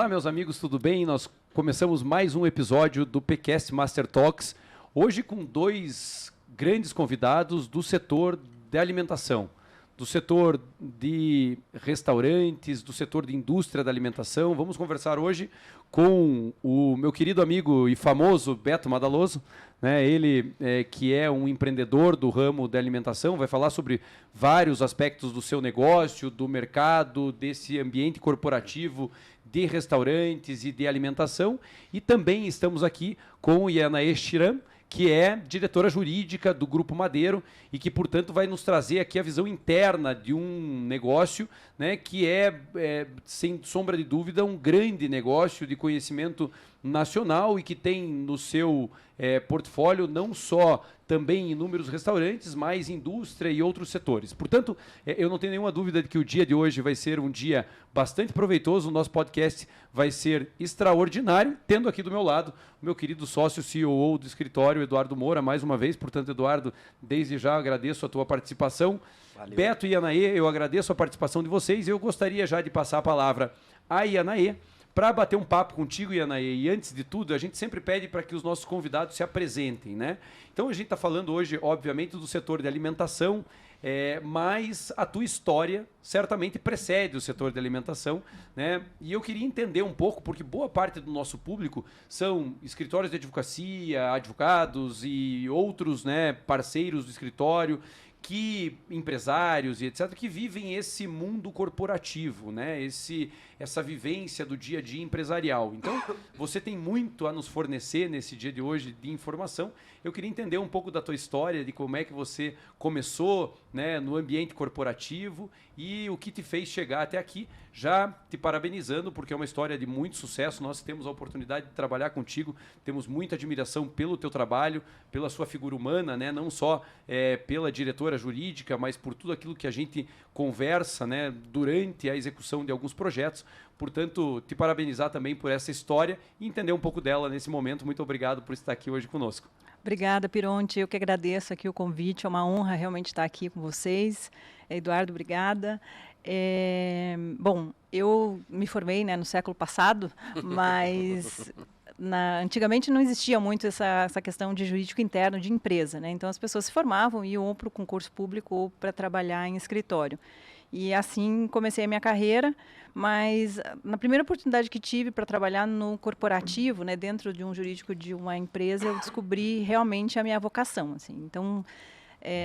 Olá, meus amigos, tudo bem? Nós começamos mais um episódio do PCast Master Talks, hoje com dois grandes convidados do setor de alimentação, do setor de restaurantes, do setor de indústria da alimentação. Vamos conversar hoje com o meu querido amigo e famoso Beto Madaloso, né? Ele que é um empreendedor do ramo da alimentação, vai falar sobre vários aspectos do seu negócio, do mercado, desse ambiente corporativo de restaurantes e de alimentação. E também estamos aqui com o Yanaê Shiram, que é diretora jurídica do Grupo Madeiro e que, portanto, vai nos trazer aqui a visão interna de um negócio, né, que sem sombra de dúvida, um grande negócio de conhecimento nacional e que tem no seu portfólio não só também inúmeros restaurantes, mas indústria e outros setores. Portanto, eu não tenho nenhuma dúvida de que o dia de hoje vai ser um dia bastante proveitoso, o nosso podcast vai ser extraordinário, tendo aqui do meu lado o meu querido sócio CEO do escritório, Eduardo Moura, mais uma vez. Portanto, Eduardo, desde já agradeço a tua participação. Valeu. Beto e Yanaê, eu agradeço a participação de vocês e eu gostaria já de passar a palavra a Yanaê, para bater um papo contigo, Yanaê. E antes de tudo, a gente sempre pede para que os nossos convidados se apresentem, né? Então a gente está falando hoje, obviamente, do setor de alimentação, mas a tua história certamente precede o setor de alimentação, né? E eu queria entender um pouco, porque boa parte do nosso público são escritórios de advocacia, advogados e outros, né, parceiros do escritório, empresários e etc., que vivem esse mundo corporativo, né? Essa vivência do dia a dia empresarial. Então, você tem muito a nos fornecer nesse dia de hoje de informação. Eu queria entender um pouco da tua história, de como é que você começou, né, no ambiente corporativo e o que te fez chegar até aqui, já te parabenizando, porque é uma história de muito sucesso. Nós temos a oportunidade de trabalhar contigo, temos muita admiração pelo teu trabalho, pela sua figura humana, né? Não só pela diretora jurídica, mas por tudo aquilo que a gente conversa, né, durante a execução de alguns projetos. Portanto, te parabenizar também por essa história e entender um pouco dela nesse momento. Muito obrigado por estar aqui hoje conosco. Obrigada, Pironte. Eu que agradeço aqui o convite. É uma honra realmente estar aqui com vocês. Eduardo, obrigada. Bom, eu me formei, né, no século passado, mas antigamente não existia muito essa questão de jurídico interno de empresa, né? Então as pessoas se formavam e iam para o concurso público ou para trabalhar em escritório. E assim comecei a minha carreira, mas na primeira oportunidade que tive para trabalhar no corporativo, né, dentro de um jurídico de uma empresa, eu descobri realmente a minha vocação, assim. Então,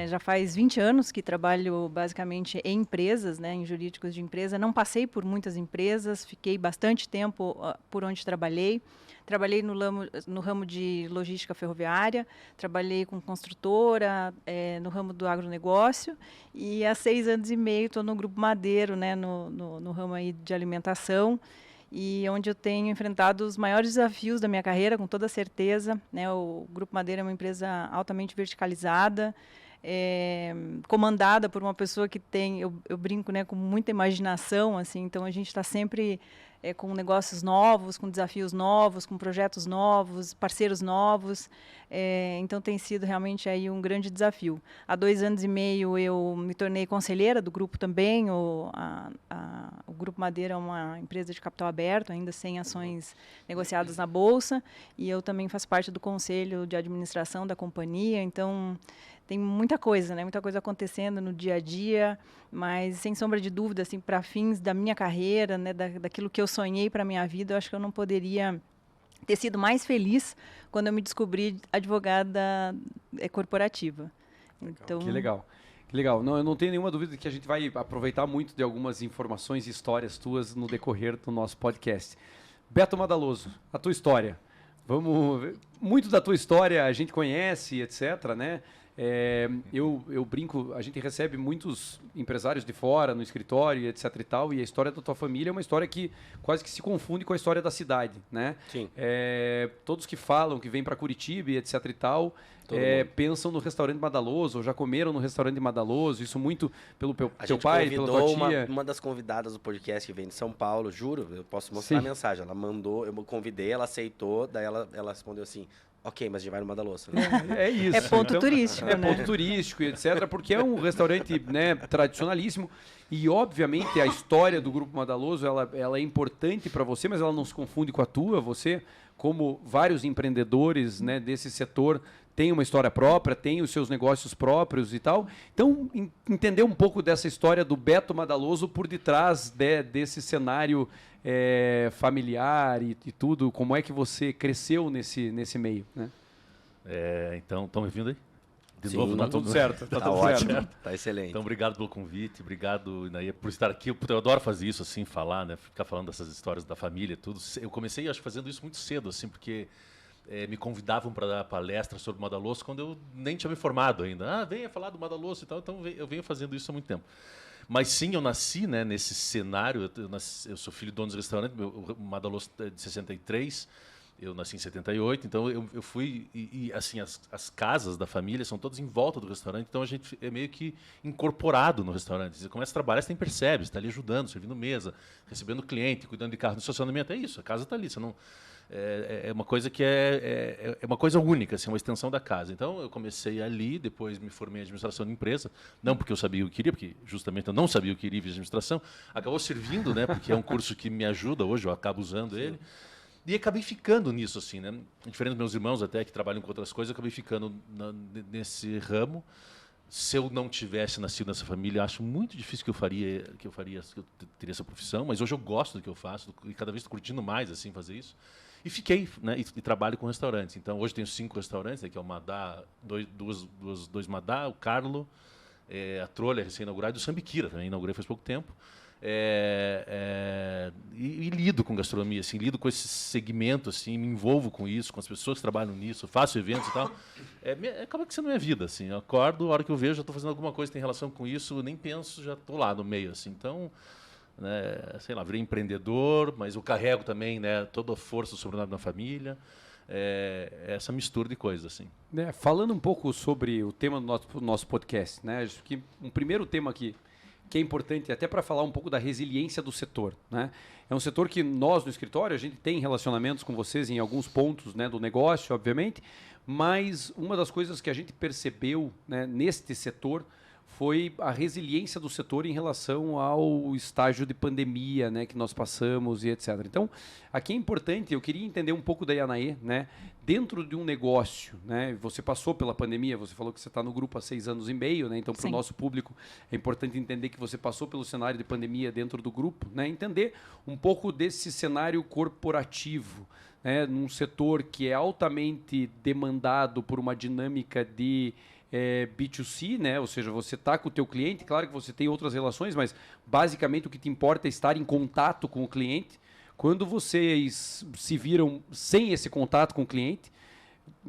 já faz 20 anos que trabalho basicamente em empresas, né, em jurídicos de empresa. Não passei por muitas empresas, fiquei bastante tempo por onde trabalhei. Trabalhei no ramo de logística ferroviária, trabalhei com construtora, no ramo do agronegócio, e há 6 anos e meio estou no Grupo Madeiro, né, no ramo aí de alimentação, e onde eu tenho enfrentado os maiores desafios da minha carreira, com toda certeza, né? O Grupo Madeiro é uma empresa altamente verticalizada, comandada por uma pessoa que tem, eu brinco, né, com muita imaginação, assim. Então a gente está sempre com negócios novos, com desafios novos, com projetos novos, parceiros novos. Então tem sido realmente aí um grande desafio. Há 2 anos e meio eu me tornei conselheira do grupo também. O Grupo Madeira é uma empresa de capital aberto, ainda sem ações negociadas na Bolsa, e eu também faço parte do conselho de administração da companhia. Então tem muita coisa, né? Muita coisa acontecendo no dia a dia, mas sem sombra de dúvida, assim, para fins da minha carreira, né, daquilo que eu sonhei para a minha vida, eu acho que eu não poderia ter sido mais feliz quando eu me descobri advogada corporativa. Legal. Então, que legal. Que legal. Não, eu não tenho nenhuma dúvida que a gente vai aproveitar muito de algumas informações e histórias tuas no decorrer do nosso podcast. Beto Madaloso, a tua história. Vamos ver. Muito da tua história a gente conhece, etc., né? Eu brinco, a gente recebe muitos empresários de fora no escritório, etc e tal, e a história da tua família é uma história que quase que se confunde com a história da cidade, né? Sim. Todos que falam que vêm para Curitiba, etc e tal, pensam no restaurante Madaloso, ou já comeram no restaurante Madaloso, isso muito pelo teu pai, pela tua tia. Uma das convidadas do podcast que vem de São Paulo, juro, eu posso mostrar a mensagem, ela mandou, eu convidei, ela aceitou, daí ela respondeu assim: Ok, mas a gente vai no Madaloso, né? É isso. É ponto turístico, É né? ponto turístico e etc, porque é um restaurante, né, tradicionalíssimo e, obviamente, a história do Grupo Madaloso, ela é importante para você, mas ela não se confunde com a tua. Você, como vários empreendedores, né, desse setor, tem uma história própria, tem os seus negócios próprios e tal. Então, entender um pouco dessa história do Beto Madaloso por detrás desse cenário familiar e tudo, como é que você cresceu nesse meio, né? Então, estão me ouvindo aí? De Sim, novo, Tá tudo certo, tá tudo ótimo, certo. tá excelente. Então, obrigado pelo convite, obrigado, Inaê, por estar aqui. Eu adoro fazer isso, assim, falar, né? Ficar falando dessas histórias da família, tudo. Eu comecei, acho, fazendo isso muito cedo, assim, porque me convidavam para dar palestra sobre o Madaloso quando eu nem tinha me formado ainda. Venha falar do Madaloso e tal. Então, eu venho fazendo isso há muito tempo. Mas sim, eu nasci, né, nesse cenário. Eu sou filho de dono de restaurante, o Madaloso é de 63. Eu nasci em 78, então eu fui... assim, as casas da família são todas em volta do restaurante, então a gente é meio que incorporado no restaurante. Você começa a trabalhar, você nem percebe, você está ali ajudando, servindo mesa, recebendo cliente, cuidando de carro, no estacionamento. É isso, a casa está ali. Você não, é uma coisa que é uma coisa única, assim, uma extensão da casa. Então eu comecei ali, depois me formei em administração de empresa, não porque eu sabia o que queria, porque justamente eu não sabia o que queria em administração. Acabou servindo, né, porque é um curso que me ajuda hoje, eu acabo usando ele. E acabei ficando nisso, assim, né? Diferente dos meus irmãos até, que trabalham com outras coisas, eu acabei ficando nesse ramo. Se eu não tivesse nascido nessa família, acho muito difícil que eu teria essa profissão, mas hoje eu gosto do que eu faço, e cada vez estou curtindo mais, assim, fazer isso. E fiquei, né? E trabalho com restaurantes. Então, hoje tenho 5 restaurantes, né, que é o Madá, dois Madá, o Carlo, a Trolha, recém-inaugurada, e o Sambiquira também, inaugurei faz pouco tempo. E lido com gastronomia, assim, lido com esse segmento, assim, me envolvo com isso, com as pessoas que trabalham nisso, faço eventos e tal. Acaba que sendo minha vida, assim. Eu acordo, a hora que eu vejo, já estou fazendo alguma coisa que tem relação com isso, eu nem penso, já estou lá no meio, assim. Então, né, sei lá, virei empreendedor, mas eu carrego também, né, toda a força do sobrenome da família. Essa mistura de coisas, assim. Falando um pouco sobre o tema do nosso podcast, né? Acho que um primeiro tema aqui que é importante até para falar um pouco da resiliência do setor, né? É um setor que nós no escritório a gente tem relacionamentos com vocês em alguns pontos, né, do negócio, obviamente, mas uma das coisas que a gente percebeu, né, neste setor foi a resiliência do setor em relação ao estágio de pandemia, né, que nós passamos e etc. Então, aqui é importante, eu queria entender um pouco da Yanaê, né, dentro de um negócio, né, você passou pela pandemia, você falou que você está no grupo há 6 anos e meio, né, então para o nosso público é importante entender que você passou pelo cenário de pandemia dentro do grupo, né, entender um pouco desse cenário corporativo, né, num setor que é altamente demandado por uma dinâmica de B2C, né? Ou seja, você está com o teu cliente, claro que você tem outras relações, mas basicamente o que te importa é estar em contato com o cliente. Quando vocês se viram sem esse contato com o cliente,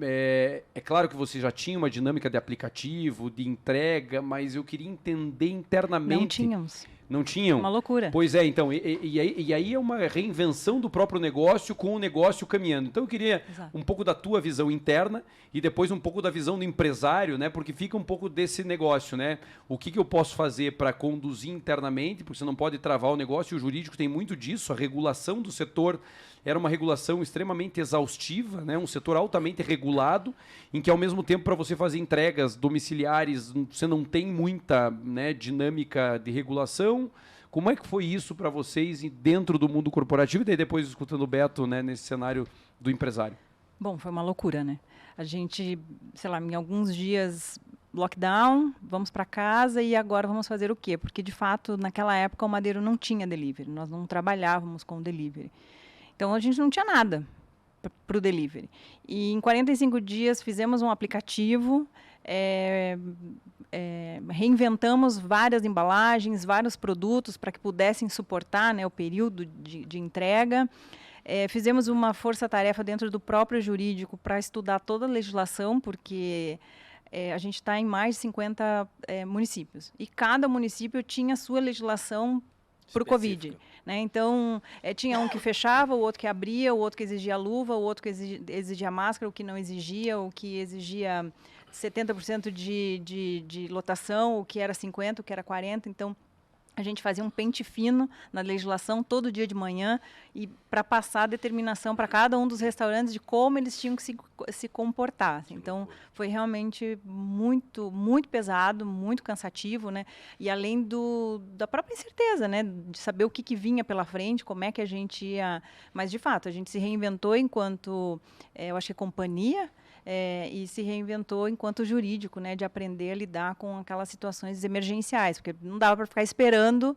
é claro que você já tinha uma dinâmica de aplicativo, de entrega, mas eu queria entender internamente... Não tínhamos. Não tinham? Uma loucura. Pois é, então, e aí é uma reinvenção do próprio negócio com o negócio caminhando. Então eu queria um pouco da tua visão interna e depois um pouco da visão do empresário, né? Porque fica um pouco desse negócio, né? O que eu posso fazer para conduzir internamente, porque você não pode travar o negócio, e o jurídico tem muito disso, a regulação do setor era uma regulação extremamente exaustiva, né? Um setor altamente regulado, em que ao mesmo tempo para você fazer entregas domiciliares você não tem muita, né, dinâmica de regulação. Como é que foi isso para vocês dentro do mundo corporativo e daí depois escutando o Beto, né, nesse cenário do empresário? Bom, foi uma loucura, né? A gente, sei lá, em alguns dias lockdown, vamos para casa e agora vamos fazer o quê? Porque de fato naquela época o Madeiro não tinha delivery, nós não trabalhávamos com delivery. Então, a gente não tinha nada para o delivery. E em 45 dias fizemos um aplicativo, reinventamos várias embalagens, vários produtos para que pudessem suportar, né, o período de entrega. Fizemos uma força-tarefa dentro do próprio jurídico para estudar toda a legislação, porque a gente está em mais de 50 municípios. E cada município tinha a sua legislação para o Covid. Né? Então, tinha um que fechava, o outro que abria, o outro que exigia luva, o outro que exigia máscara, o que não exigia, o que exigia 70% de lotação, o que era 50%, o que era 40%. Então, a gente fazia um pente fino na legislação todo dia de manhã e para passar a determinação para cada um dos restaurantes de como eles tinham que se comportar. Assim. Então, foi realmente muito pesado, muito cansativo, né? E além da própria incerteza, né? De saber o que vinha pela frente, como é que a gente ia... Mas, de fato, a gente se reinventou enquanto, eu acho que companhia, e se reinventou enquanto jurídico, né, de aprender a lidar com aquelas situações emergenciais, porque não dava para ficar esperando.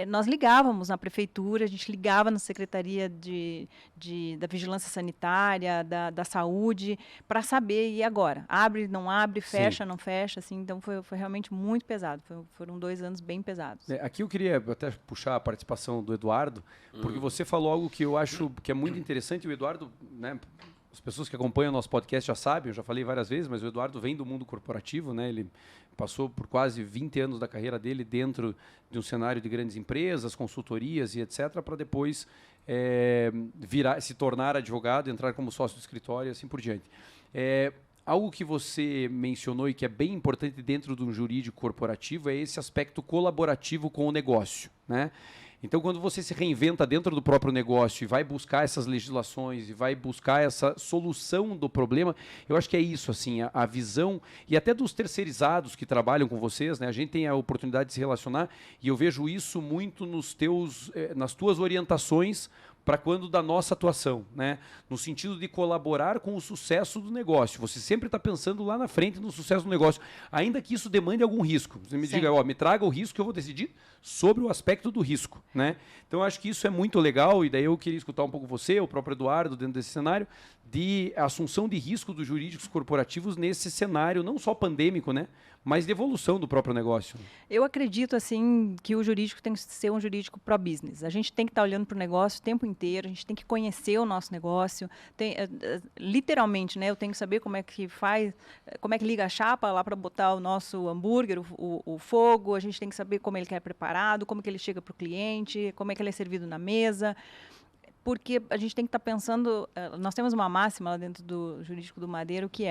Nós ligávamos na prefeitura, a gente ligava na Secretaria da Vigilância Sanitária, da Saúde, para saber, e agora? Abre, não abre, fecha, não fecha? Assim, então, foi realmente muito pesado. Foram 2 anos bem pesados. Aqui eu queria até puxar a participação do Eduardo, porque você falou algo que eu acho que é muito interessante. O Eduardo, né, as pessoas que acompanham o nosso podcast já sabem, eu já falei várias vezes, mas o Eduardo vem do mundo corporativo, né? Ele passou por quase 20 anos da carreira dele dentro de um cenário de grandes empresas, consultorias e etc., para depois se tornar advogado, entrar como sócio do escritório e assim por diante. Algo que você mencionou e que é bem importante dentro de um jurídico corporativo é esse aspecto colaborativo com o negócio, né? Então, quando você se reinventa dentro do próprio negócio e vai buscar essas legislações e vai buscar essa solução do problema, eu acho que é isso, assim, a visão, e até dos terceirizados que trabalham com vocês, né? A gente tem a oportunidade de se relacionar e eu vejo isso muito nas tuas orientações para quando da nossa atuação, né? No sentido de colaborar com o sucesso do negócio. Você sempre está pensando lá na frente no sucesso do negócio, ainda que isso demande algum risco. Você me diga, me traga o risco que eu vou decidir sobre o aspecto do risco, né? Então, eu acho que isso é muito legal e daí eu queria escutar um pouco você, o próprio Eduardo, dentro desse cenário, de assunção de risco dos jurídicos corporativos nesse cenário, não só pandêmico, né? Mas de evolução do próprio negócio. Eu acredito, assim, que o jurídico tem que ser um jurídico pro-business. A gente tem que estar olhando para o negócio o tempo inteiro, a gente tem que conhecer o nosso negócio. Literalmente, né? Eu tenho que saber como é que faz, como é que liga a chapa lá para botar o nosso hambúrguer, o fogo. A gente tem que saber como ele quer preparado, como que ele chega para o cliente, como é que ele é servido na mesa. Porque a gente tem que estar pensando... Nós temos uma máxima lá dentro do Jurídico do Madeiro, que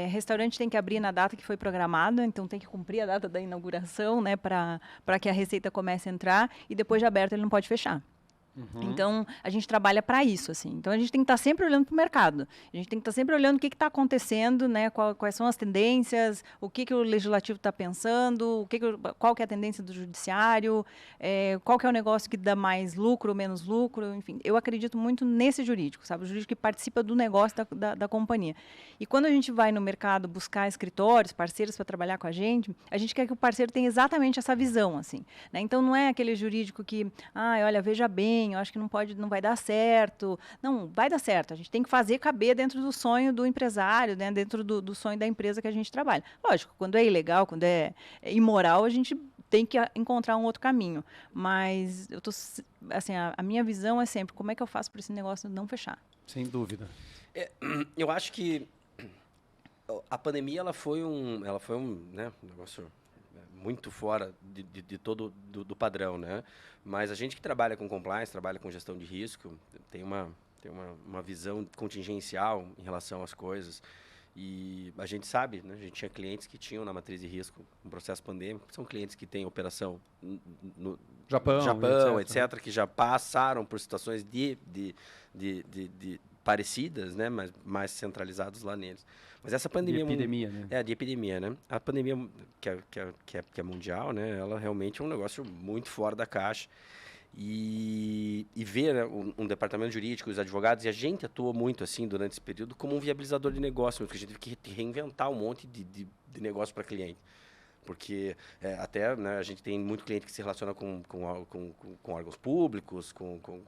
restaurante tem que abrir na data que foi programada, então tem que cumprir a data da inauguração, né, para que a receita comece a entrar, e depois de aberto ele não pode fechar. Então, a gente trabalha para isso, assim. Então, a gente tem que estar sempre olhando para o mercado. A gente tem que estar sempre olhando o que está acontecendo, né? Quais são as tendências, o que o legislativo está pensando, qual que é a tendência do judiciário, qual que é o negócio que dá mais lucro ou menos lucro, enfim. Eu acredito muito nesse jurídico, sabe? O jurídico que participa do negócio da companhia. E quando a gente vai no mercado buscar escritórios, parceiros para trabalhar com a gente quer que o parceiro tenha exatamente essa visão, assim, né? Então, não é aquele jurídico que, olha, veja bem, eu acho que não vai dar certo. Não, vai dar certo. A gente tem que fazer caber dentro do sonho do empresário, né? Dentro do sonho da empresa que a gente trabalha. Lógico, quando é ilegal, quando é imoral, a gente tem que encontrar um outro caminho. Mas assim, a minha visão é sempre como é que eu faço para esse negócio não fechar. Sem dúvida. Eu acho que a pandemia ela foi um né, negócio muito fora de todo do padrão, né? Mas a gente que trabalha com compliance, trabalha com gestão de risco, tem uma visão contingencial em relação às coisas. E a gente sabe, né? A gente tinha clientes que tinham na matriz de risco um processo pandêmico, são clientes que têm operação no Japão, etc., que já passaram por situações de parecidas, né? Mas mais centralizados lá neles. Mas essa pandemia... De epidemia, né? De epidemia, né? A pandemia, que é mundial, né? Ela realmente é um negócio muito fora da caixa. E ver, né, um departamento jurídico, os advogados, e a gente atuou muito assim durante esse período como um viabilizador de negócio, porque a gente teve que reinventar um monte de negócio para cliente. Porque até, né, a gente tem muito cliente que se relaciona com órgãos públicos, com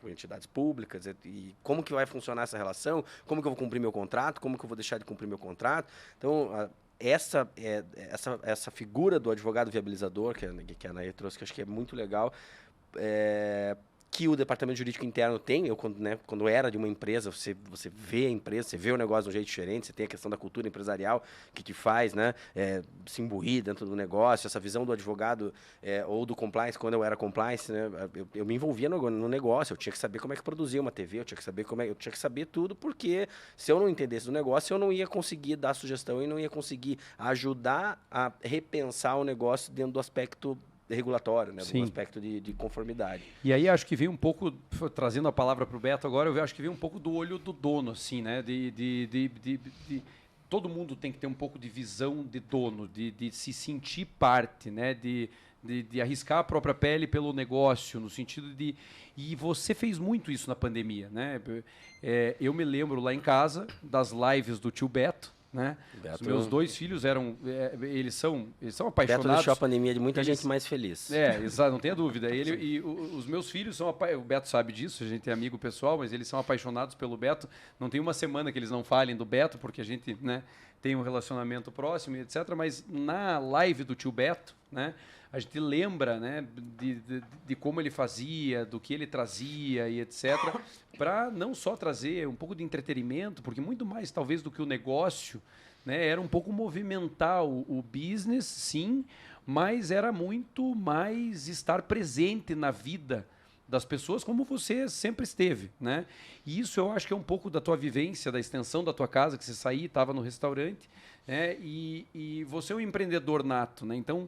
entidades públicas, e como que vai funcionar essa relação, como que eu vou cumprir meu contrato, como que eu vou deixar de cumprir meu contrato. Então, essa figura do advogado viabilizador, que a Nair trouxe, que eu acho que é muito legal, que o departamento jurídico interno tem. Eu, quando era de uma empresa, você vê a empresa, você vê o negócio de um jeito diferente, você tem a questão da cultura empresarial que te faz, né, se imbuir dentro do negócio, essa visão do advogado ou do compliance. Quando eu era compliance, né, eu me envolvia no negócio, eu tinha que saber como é que produzia uma TV, eu tinha que saber tudo, porque se eu não entendesse do negócio, eu não ia conseguir dar sugestão e não ia conseguir ajudar a repensar o negócio dentro do aspecto regulatório, né? Sim. Do aspecto de conformidade. E aí acho que vem um pouco, trazendo a palavra para o Beto agora, eu acho que vem um pouco do olho do dono, assim, né? Todo mundo tem que ter um pouco de visão de dono, de se sentir parte, né? De arriscar a própria pele pelo negócio, no sentido de... E você fez muito isso na pandemia, né? Eu me lembro lá em casa das lives do tio Beto, né? Os meus 2 filhos eles são apaixonados. Beto deixou a pandemia de muita gente mais feliz. Exato, não tenha dúvida. Os meus filhos são o Beto sabe disso, a gente é amigo pessoal, mas eles são apaixonados pelo Beto. Não tem uma semana que eles não falem do Beto, porque a gente, né, tem um relacionamento próximo e etc. Mas na live do tio Beto, né, a gente lembra, né, de como ele fazia, do que ele trazia e etc. Para não só trazer um pouco de entretenimento, porque muito mais talvez do que o negócio, né, era um pouco movimentar o business, sim, mas era muito mais estar presente na vida das pessoas como você sempre esteve, né? E isso eu acho que é um pouco da tua vivência, da extensão da tua casa, que você saía, estava no restaurante, né? E você é um empreendedor nato, né? Então,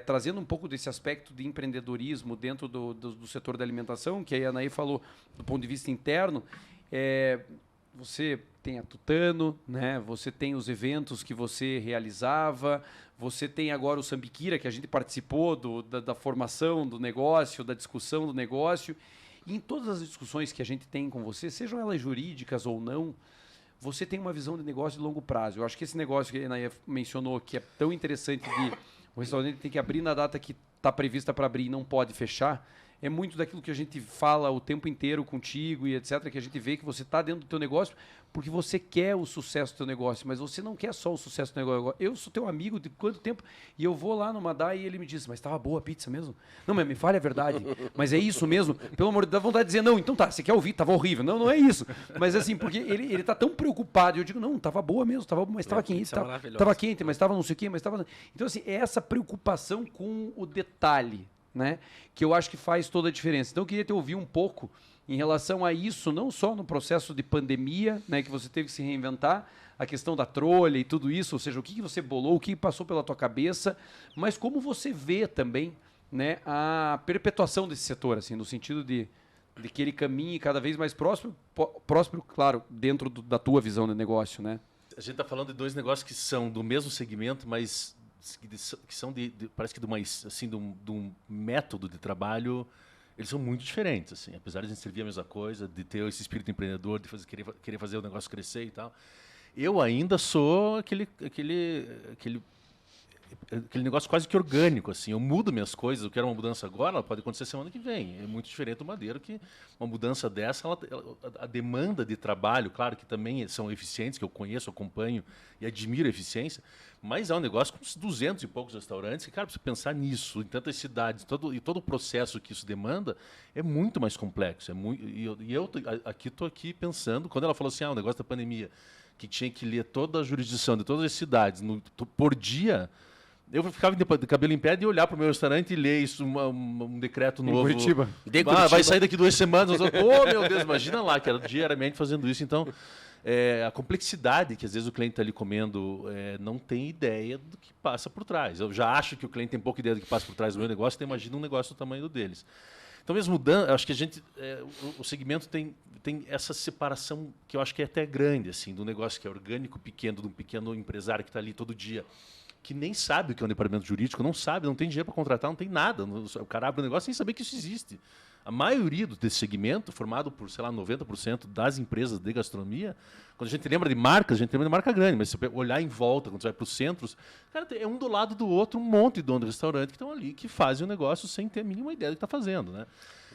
trazendo um pouco desse aspecto de empreendedorismo dentro do setor da alimentação, que a Anaí falou do ponto de vista interno, você tem a Tutano, né? Você tem os eventos que você realizava, você tem agora o Sambiquira, que a gente participou da formação do negócio, da discussão do negócio. E em todas as discussões que a gente tem com você, sejam elas jurídicas ou não, você tem uma visão de negócio de longo prazo. Eu acho que esse negócio que a Anaí mencionou, que é tão interessante de o restaurante tem que abrir na data que está prevista para abrir e não pode fechar, é muito daquilo que a gente fala o tempo inteiro contigo e etc, que a gente vê que você está dentro do teu negócio porque você quer o sucesso do teu negócio, mas você não quer só o sucesso do negócio. Eu sou teu amigo de quanto tempo e eu vou lá no Madá e ele me diz, mas estava boa a pizza mesmo? Não, mas me fale a verdade, mas é isso mesmo? Pelo amor de Deus, dá vontade de dizer, não, então tá, você quer ouvir, estava horrível. Não, não é isso. Mas assim, porque ele tá tão preocupado, e eu digo, não, estava boa mesmo, mas estava quente, estava quente, mas estava não sei o quê, mas estava... Então assim, é essa preocupação com o detalhe, né, que eu acho que faz toda a diferença. Então eu queria te ouvir um pouco em relação a isso, não só no processo de pandemia, né, que você teve que se reinventar, a questão da trolha e tudo isso, ou seja, o que você bolou, o que passou pela tua cabeça, mas como você vê também, né, a perpetuação desse setor, assim, no sentido de que ele caminhe cada vez mais próximo, claro, dentro da tua visão de negócio, né? A gente está falando de 2 negócios que são do mesmo segmento, mas que são parece que de um método de trabalho, eles são muito diferentes, assim, apesar de a gente servir a mesma coisa, de ter esse espírito empreendedor, de querer fazer o negócio crescer e tal. Eu ainda sou aquele negócio quase que orgânico, assim. Eu mudo minhas coisas, eu quero uma mudança agora, ela pode acontecer semana que vem. É muito diferente do Madeiro, que uma mudança dessa, a demanda de trabalho, claro que também são eficientes, que eu conheço, acompanho e admiro a eficiência, mas é um negócio com uns 200 e poucos restaurantes, que, cara, precisa pensar nisso, em tantas cidades, todo o processo que isso demanda é muito mais complexo. Eu estou aqui pensando, quando ela falou assim, o negócio da pandemia, que tinha que ler toda a jurisdição de todas as cidades por dia, eu ficava de cabelo em pé e olhar para o meu restaurante e ler isso, um decreto novo. Curitiba. Vai sair daqui 2 semanas. Oh, meu Deus, imagina lá, que era diariamente fazendo isso. Então, a complexidade que às vezes o cliente está ali comendo não tem ideia do que passa por trás. Eu já acho que o cliente tem pouca ideia do que passa por trás do meu negócio, então imagina um negócio do tamanho deles. Então, mesmo mudando, acho que o segmento tem essa separação que eu acho que é até grande, assim, do negócio que é orgânico, pequeno, de um pequeno empresário que está ali todo dia, que nem sabe o que é um departamento jurídico, não sabe, não tem dinheiro para contratar, não tem nada. O cara abre o negócio sem saber que isso existe. A maioria desse segmento, formado por, sei lá, 90% das empresas de gastronomia, quando a gente lembra de marcas, a gente lembra de marca grande, mas se você olhar em volta, quando você vai para os centros, cara, é um do lado do outro, um monte de dono de restaurante que estão ali, que fazem o negócio sem ter a mínima ideia do que está fazendo, né?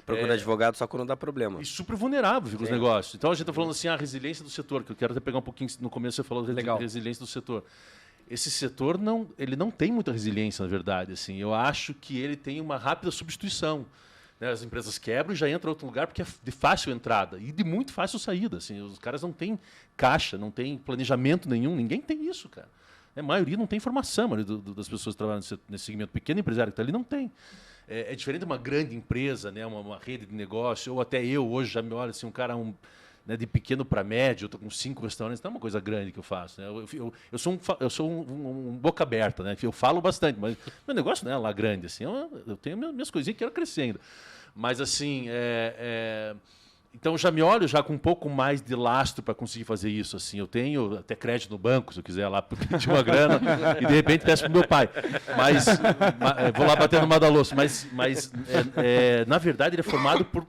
Procura advogado só quando dá problema. E super vulnerável fica os negócios. Então a gente está falando assim, a resiliência do setor, que eu quero até pegar um pouquinho, no começo você falou da resiliência do setor. Esse setor ele não tem muita resiliência, na verdade. Assim. Eu acho que ele tem uma rápida substituição. Né? As empresas quebram e já entram em outro lugar porque é de fácil entrada e de muito fácil saída. Assim. Os caras não têm caixa, não têm planejamento nenhum. Ninguém tem isso, cara. A maioria não tem formação, a maioria das pessoas que trabalham nesse segmento. Pequeno empresário que está ali não tem. É diferente de uma grande empresa, né? uma rede de negócio, ou até eu hoje já me olho assim, um cara... né, de pequeno para médio, eu estou com 5 restaurantes, não é uma coisa grande que eu faço. Né? Eu sou um boca aberta, né? Eu falo bastante, mas meu negócio não é lá grande. Assim, eu tenho minhas coisinhas que quero crescer ainda. Mas, assim, então eu já me olho já com um pouco mais de lastro para conseguir fazer isso. Assim. Eu tenho até crédito no banco, se eu quiser lá pedir uma grana, e de repente peço para o meu pai. Mas vou lá bater no Madaloso. Mas na verdade, ele é formado por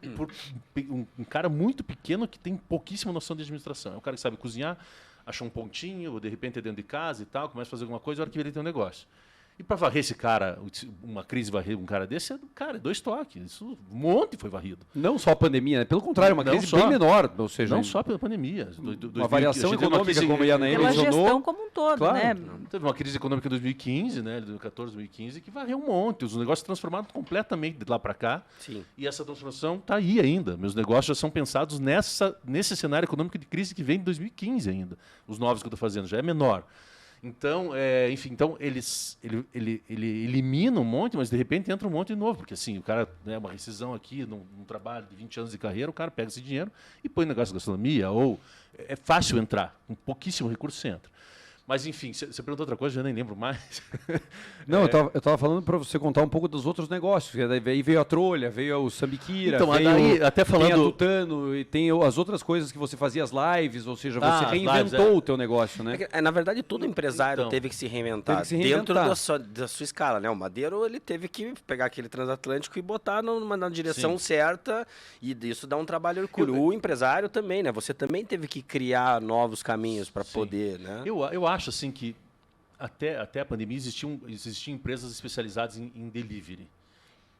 um cara muito pequeno que tem pouquíssima noção de administração. É um cara que sabe cozinhar, acha um pontinho, ou de repente é dentro de casa e tal, começa a fazer alguma coisa, a hora que ele tem um negócio. E para varrer esse cara, uma crise varrer um cara desse, cara, 2 toques. Isso, um monte foi varrido. Não só a pandemia, né? Pelo contrário, uma Não crise só. bem menor. Ou seja, Não só pela pandemia. uma variação econômica, como a Ianaí Pela mencionou. gestão como um todo, Claro. né? Teve uma crise econômica em 2015, né, 2014, 2015, que varreu um monte. Os negócios transformaram completamente de lá para cá. Sim. E essa transformação está aí ainda. Meus negócios já são pensados nesse cenário econômico de crise que vem de 2015 ainda. Os novos que eu estou fazendo já é menor. Então, enfim, então ele elimina um monte, mas de repente entra um monte de novo. Porque assim, o cara, né, uma rescisão aqui, num trabalho de 20 anos de carreira, o cara pega esse dinheiro e põe no negócio de gastronomia, ou é fácil entrar, com pouquíssimo recurso você entra. Mas, enfim, você perguntou outra coisa, eu nem lembro mais. Não, eu estava falando para você contar um pouco dos outros negócios. Aí veio a Trolha, veio o Sambiquira, Então, veio, daí, até falando... tem a Tutano, e tem as outras coisas que você fazia, as lives, ou seja, você as reinventou lives, o teu negócio, né? Na verdade, todo empresário Então, teve que se reinventar. teve que se reinventar. Dentro da sua escala, né? O Madeiro, ele teve que pegar aquele transatlântico e botar na direção Sim. certa, e isso dá um trabalho hercúleo. O empresário também, né? Você também teve que criar novos caminhos para Sim. poder, né? Eu acho, assim, que até a pandemia existiam empresas especializadas em delivery.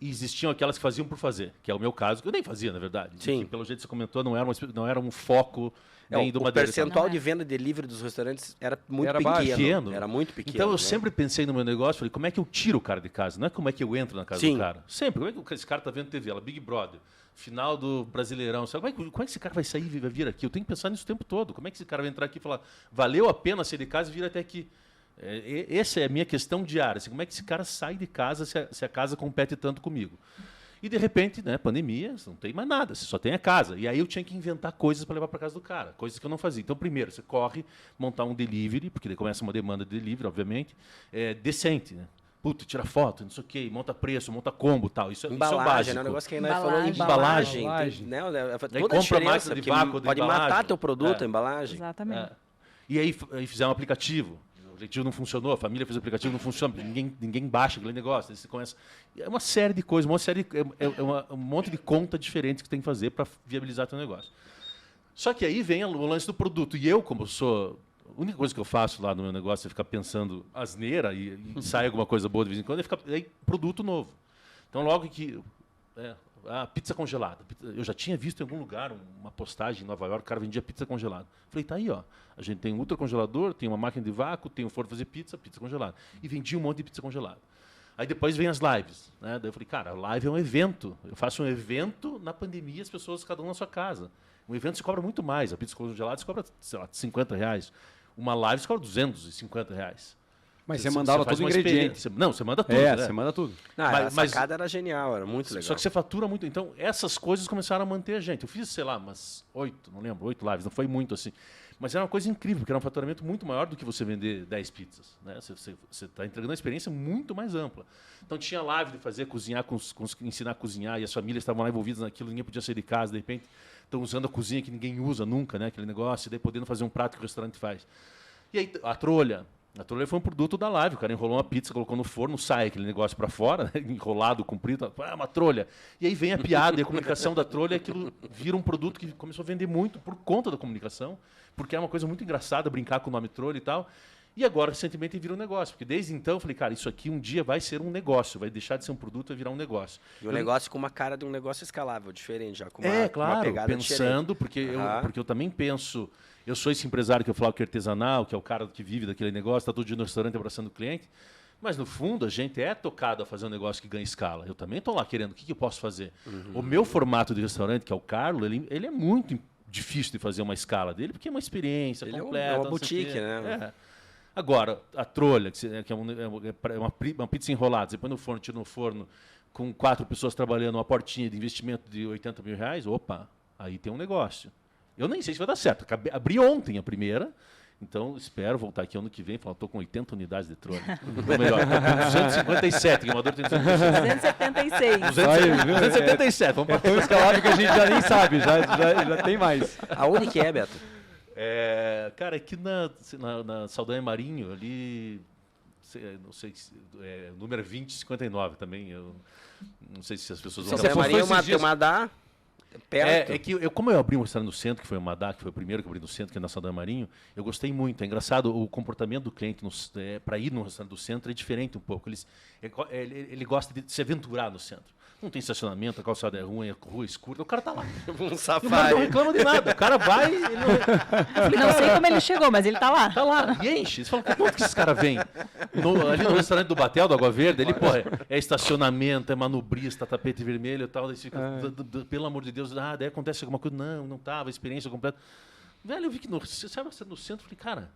E existiam aquelas que faziam por fazer, que é o meu caso, que eu nem fazia, na verdade. Sim. Que, pelo jeito que você comentou, não era um foco nem do O Madeira. percentual Não é. de venda delivery dos restaurantes era muito Era pequeno. Era muito pequeno. Então eu né? sempre pensei no meu negócio, falei, como é que eu tiro o cara de casa? Não é como é que eu entro na casa Sim. do cara. Sempre, como é que esse cara tá vendo TV? Ela, Big Brother, final do Brasileirão, sabe? Como é que esse cara vai sair e vai vir aqui? Eu tenho que pensar nisso o tempo todo. Como é que esse cara vai entrar aqui e falar, valeu a pena sair de casa e vir até aqui? Essa é a minha questão diária. Assim, como é que esse cara sai de casa se a casa compete tanto comigo? E, de repente, né, pandemia, você não tem mais nada, você só tem a casa. E aí eu tinha que inventar coisas para levar para casa do cara, coisas que eu não fazia. Então, primeiro, você corre montar um delivery, porque daí começa uma demanda de delivery, obviamente, decente, né? Puta, tira foto, não sei o quê, monta preço, monta combo e tal. Isso é o Embalagem, básico. né? O negócio que a Inai falou, Embalagem. embalagem. Né? Daí Toda a compra diferença, máquina de porque vácuo da pode embalagem. matar teu produto, É. a embalagem. Exatamente. É. E aí fizeram um aplicativo. O aplicativo não funcionou, a família fez o aplicativo, não funciona, ninguém baixa aquele negócio. Aí você começa. É uma série de coisas, um monte de conta diferente que tem que fazer para viabilizar teu negócio. Só que aí vem o lance do produto. E eu, como sou. A única coisa que eu faço lá no meu negócio é ficar pensando asneira e sai alguma coisa boa de vez em quando, é produto novo. Então, logo que. A pizza congelada. Eu já tinha visto em algum lugar uma postagem em Nova York, o cara vendia pizza congelada. Falei, tá aí, ó. A gente tem um ultracongelador, tem uma máquina de vácuo, tem um forno para fazer pizza congelada. E vendia um monte de pizza congelada. Aí depois vem as lives. Né? Daí eu falei, cara, a live é um evento. Eu faço um evento na pandemia, as pessoas, cada um na sua casa. Um evento se cobra muito mais. A pizza congelada se cobra, sei lá, R$50. Uma live se cobra R$250. Mas você mandava faz todo o uma ingrediente. experiência. Não, você manda tudo. É, né? você manda tudo. A Mas- sacada era genial, era muito legal. Só que você fatura muito. Então, essas coisas começaram a manter a gente. Eu fiz, sei lá, umas 8, não lembro, 8 lives, não foi muito assim. Mas era uma coisa incrível, porque era um faturamento muito maior do que você vender 10 pizzas. Né? Você está entregando uma experiência muito mais ampla. Então, tinha live de fazer, cozinhar, ensinar a cozinhar, e as famílias estavam lá envolvidas naquilo, ninguém podia sair de casa, de repente estão usando a cozinha que ninguém usa nunca, né? Aquele negócio, e daí podendo fazer um prato que o restaurante faz. E aí, a trolha. A trolha foi um produto da live. O cara enrolou uma pizza, colocou no forno, sai aquele negócio para fora, né? Enrolado, comprido, uma trolha. E aí vem a piada e a comunicação da trolha, e aquilo vira um produto que começou a vender muito por conta da comunicação, porque é uma coisa muito engraçada brincar com o nome trolha e tal. E agora, recentemente, vira um negócio. Porque desde então eu falei, cara, isso aqui um dia vai ser um negócio, vai deixar de ser um produto e vai virar um negócio. E um negócio com uma cara de um negócio escalável, diferente já. Com uma Claro, pegada pensando, diferente. porque eu também penso. Eu sou esse empresário que eu falo que é artesanal, que é o cara que vive daquele negócio, está todo dia no restaurante abraçando o cliente. Mas, no fundo, a gente é tocado a fazer um negócio que ganha escala. Eu também estou lá querendo, o que eu posso fazer? O meu formato de restaurante, que é o Carlo, ele é muito difícil de fazer uma escala dele, porque é uma experiência Ele completa. é uma não sei o boutique, quê. né? Agora, a trolha, que é uma pizza enrolada, você põe no forno, tira no forno, com 4 pessoas trabalhando, uma portinha de investimento de R$80 mil, opa, aí tem um negócio. Eu nem sei se vai dar certo. Abri ontem a primeira. Então, espero voltar aqui ano que vem. Estou com 80 unidades de trone. Ou melhor, estou com 257. O Amador tem 276. 277. Vamos É tão escalável que a gente já nem sabe, já tem mais. Aonde que é, Beto? Cara, aqui na Saldanha Marinho, ali, não sei, número 2059 também. Eu não sei se as pessoas vão... Saldanha Marinho é uma da... Perto. Que como eu abri um restaurante no centro, que foi o Madá, que foi o primeiro que eu abri no centro, que é na Saldanha Marinho, eu gostei muito. É engraçado, o comportamento do cliente para ir no restaurante do centro é diferente um pouco. Ele gosta de se aventurar no centro. Não tem estacionamento, a calçada é ruim, a rua é escura, o cara tá lá. Um O cara não reclama de nada. O cara vai... Não sei como ele chegou, mas ele tá lá. Tá lá, e enche. Você fala, quanto que esse cara vem? Ali no restaurante do Batel, do Água Verde, ele, porra, é estacionamento, é manobrista, tapete vermelho e tal. Daí fica, pelo amor de Deus, daí acontece alguma coisa. Não tava, experiência completa. Velho, eu vi que no centro, eu falei, cara,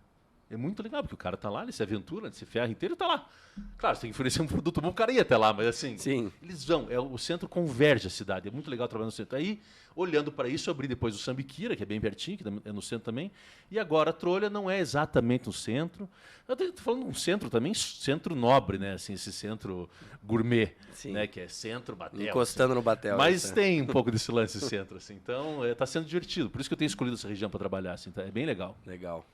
é muito legal, porque o cara tá lá, ele se aventura, ele se ferra inteiro e tá lá. Claro, você tem que oferecer um produto bom, o cara ia até lá, mas assim, Sim. Eles vão, o centro converge a cidade, é muito legal trabalhar no centro. Aí, olhando para isso, eu abri depois o Sambiquira, que é bem pertinho, que é no centro também, e agora a Trolha não é exatamente no centro, eu estou falando de um centro também, centro nobre, né, assim, esse centro gourmet, Sim. né, que é centro, Batel. Encostando no Batel. Mas tem um pouco desse lance centro, assim, então está sendo divertido, por isso que eu tenho escolhido essa região para trabalhar, assim, tá, é bem legal. Legal.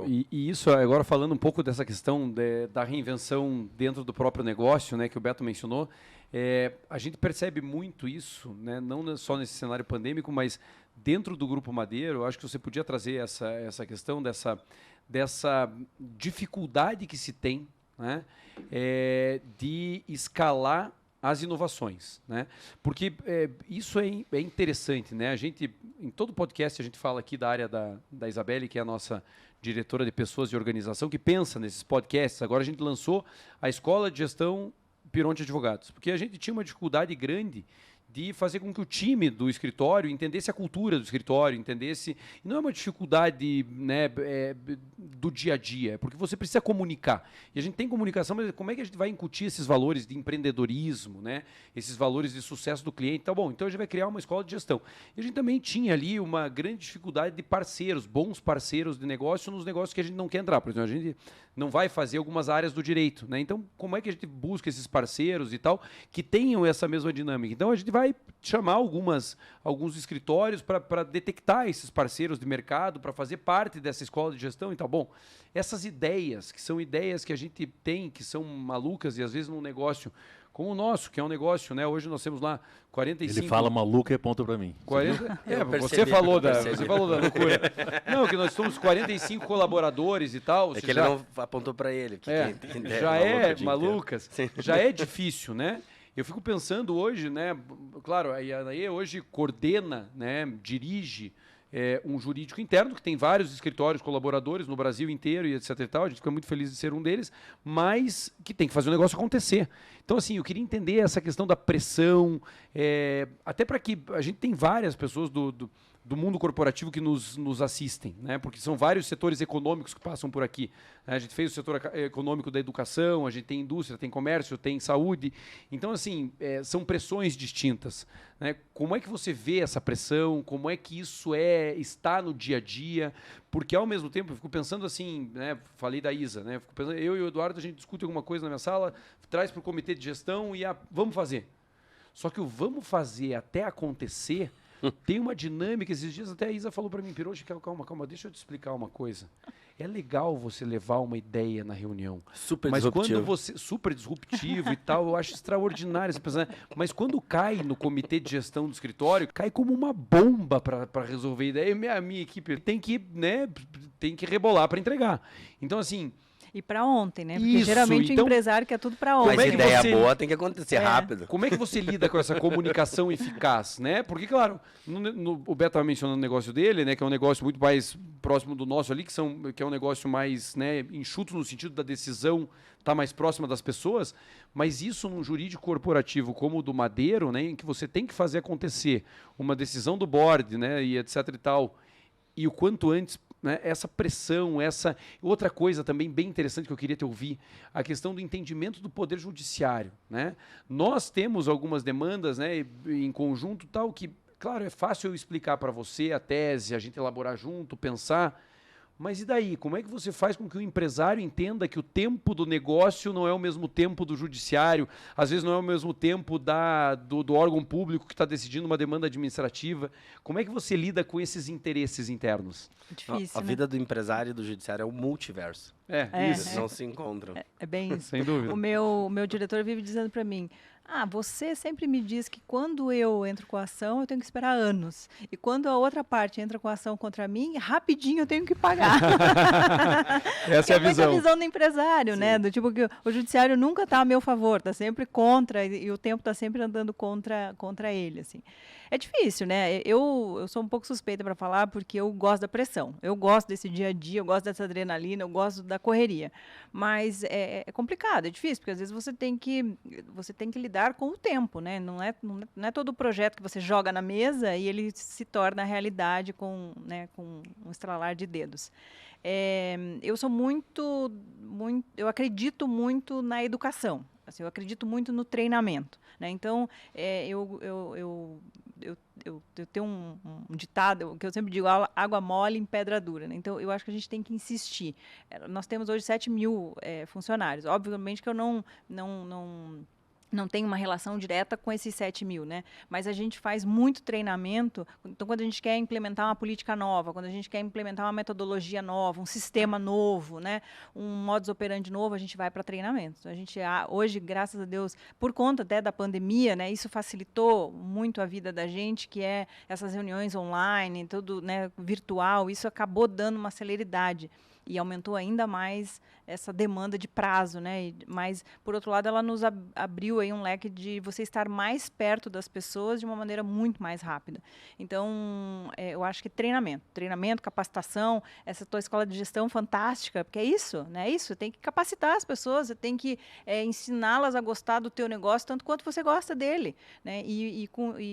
E isso, agora falando um pouco dessa questão da reinvenção dentro do próprio negócio, né, que o Beto mencionou, a gente percebe muito isso, né, não só nesse cenário pandêmico, mas dentro do Grupo Madeiro, eu acho que você podia trazer essa questão dessa dificuldade que se tem, né, de escalar as inovações, né? Porque isso é interessante, né? A gente, em todo podcast, a gente fala aqui da área da Isabelle, que é a nossa diretora de pessoas e organização, que pensa nesses podcasts. Agora a gente lançou a Escola de Gestão Pironte Advogados, porque a gente tinha uma dificuldade grande de fazer com que o time do escritório entendesse a cultura do escritório, entendesse... E não é uma dificuldade, né, do dia a dia, é porque você precisa comunicar. E a gente tem comunicação, mas como é que a gente vai incutir esses valores de empreendedorismo, né, esses valores de sucesso do cliente? Tá bom, então a gente vai criar uma escola de gestão. E a gente também tinha ali uma grande dificuldade de parceiros, bons parceiros de negócio nos negócios que a gente não quer entrar. Por exemplo, a gente não vai fazer algumas áreas do direito, né? Então, como é que a gente busca esses parceiros e tal, que tenham essa mesma dinâmica? Então, a gente vai chamar alguns escritórios para detectar esses parceiros de mercado, para fazer parte dessa escola de gestão e tal. Bom, essas ideias, que são ideias que a gente tem, que são malucas, e às vezes num negócio como o nosso, que é um negócio, né? Hoje nós temos lá 45... Ele fala maluco e aponta para mim. 40, você percebi, falou da loucura. Não, que nós somos 45 colaboradores e tal. É que ele não apontou para ele. Que já é malucas, já é difícil, né? Eu fico pensando hoje, né? Claro, a Anaê hoje coordena, né? Dirige um jurídico interno, que tem vários escritórios colaboradores no Brasil inteiro e etc e tal. A gente fica muito feliz de ser um deles, mas que tem que fazer o negócio acontecer. Então, assim, eu queria entender essa questão da pressão, até para que a gente tem várias pessoas do mundo corporativo que nos assistem, né? Porque são vários setores econômicos que passam por aqui. A gente fez o setor econômico da educação, a gente tem indústria, tem comércio, tem saúde. Então, assim, são pressões distintas, né? Como é que você vê essa pressão? Como é que isso está no dia a dia? Porque, ao mesmo tempo, eu fico pensando assim, né? Falei da Isa, né? Fico pensando, eu e o Eduardo, a gente discute alguma coisa na minha sala, traz para o comitê de gestão e vamos fazer. Só que o vamos fazer até acontecer... Tem uma dinâmica, esses dias até a Isa falou para mim, Piroche, calma, deixa eu te explicar uma coisa. É legal você levar uma ideia na reunião. Super mas disruptivo. Quando você super disruptivo e tal, eu acho extraordinário esse pensamento. Mas quando cai no comitê de gestão do escritório, cai como uma bomba para resolver a ideia. A minha equipe tem que rebolar para entregar. Então, assim... E para ontem, né? Porque Isso, geralmente então, o empresário quer tudo para ontem. Mas ideia boa tem que acontecer rápido. Como é que você lida com essa comunicação eficaz, né? Porque, claro, o Beto estava mencionando o negócio dele, né? Que é um negócio muito mais próximo do nosso ali, que é um negócio mais, né, enxuto no sentido da decisão estar mais próxima das pessoas, mas isso num jurídico corporativo como o do Madeiro, né? Em que você tem que fazer acontecer uma decisão do board, né? E etc e tal, e o quanto antes, né, essa pressão, essa... Outra coisa também bem interessante que eu queria te ouvir, a questão do entendimento do poder judiciário, né? Nós temos algumas demandas, né, em conjunto tal, que, claro, é fácil eu explicar para você a tese, a gente elaborar junto, pensar, mas e daí? Como é que você faz com que o empresário entenda que o tempo do negócio não é o mesmo tempo do judiciário, às vezes não é o mesmo tempo do órgão público que está decidindo uma demanda administrativa? Como é que você lida com esses interesses internos? Difícil, A né? vida do empresário e do judiciário é um multiverso. Isso. Eles não se encontram. É bem isso. Sem dúvida. O meu diretor vive dizendo para mim, você sempre me diz que quando eu entro com a ação, eu tenho que esperar anos. E quando a outra parte entra com a ação contra mim, rapidinho eu tenho que pagar. Essa é a visão. É a visão do empresário, né? Do tipo que o judiciário nunca está a meu favor, está sempre contra, e o tempo está sempre andando contra ele, assim. É difícil, né? Eu sou um pouco suspeita para falar porque eu gosto da pressão. Eu gosto desse dia a dia, eu gosto dessa adrenalina, eu gosto da correria. Mas é complicado, é difícil, porque às vezes você tem que lidar com o tempo, né? Não é todo projeto que você joga na mesa e ele se torna realidade com um estralar de dedos. Eu sou eu acredito muito na educação. Assim, eu acredito muito no treinamento, né? Então, eu tenho um ditado que eu sempre digo, água mole em pedra dura, né? Então, eu acho que a gente tem que insistir. Nós temos hoje 7.000 funcionários. Obviamente que eu não tem uma relação direta com esses 7.000, né? Mas a gente faz muito treinamento. Então, quando a gente quer implementar uma política nova, quando a gente quer implementar uma metodologia nova, um sistema novo, né? Um modus operandi novo, a gente vai para treinamento. Então, a gente hoje, graças a Deus, por conta até da pandemia, né? Isso facilitou muito a vida da gente, que é essas reuniões online, tudo, né, virtual. Isso acabou dando uma celeridade e aumentou ainda mais essa demanda de prazo, né? Mas, por outro lado, ela nos abriu aí um leque de você estar mais perto das pessoas de uma maneira muito mais rápida. Então, eu acho que treinamento, capacitação, essa tua escola de gestão fantástica, porque é isso, né? Isso, você tem que capacitar as pessoas, você tem que ensiná-las a gostar do teu negócio tanto quanto você gosta dele, né? E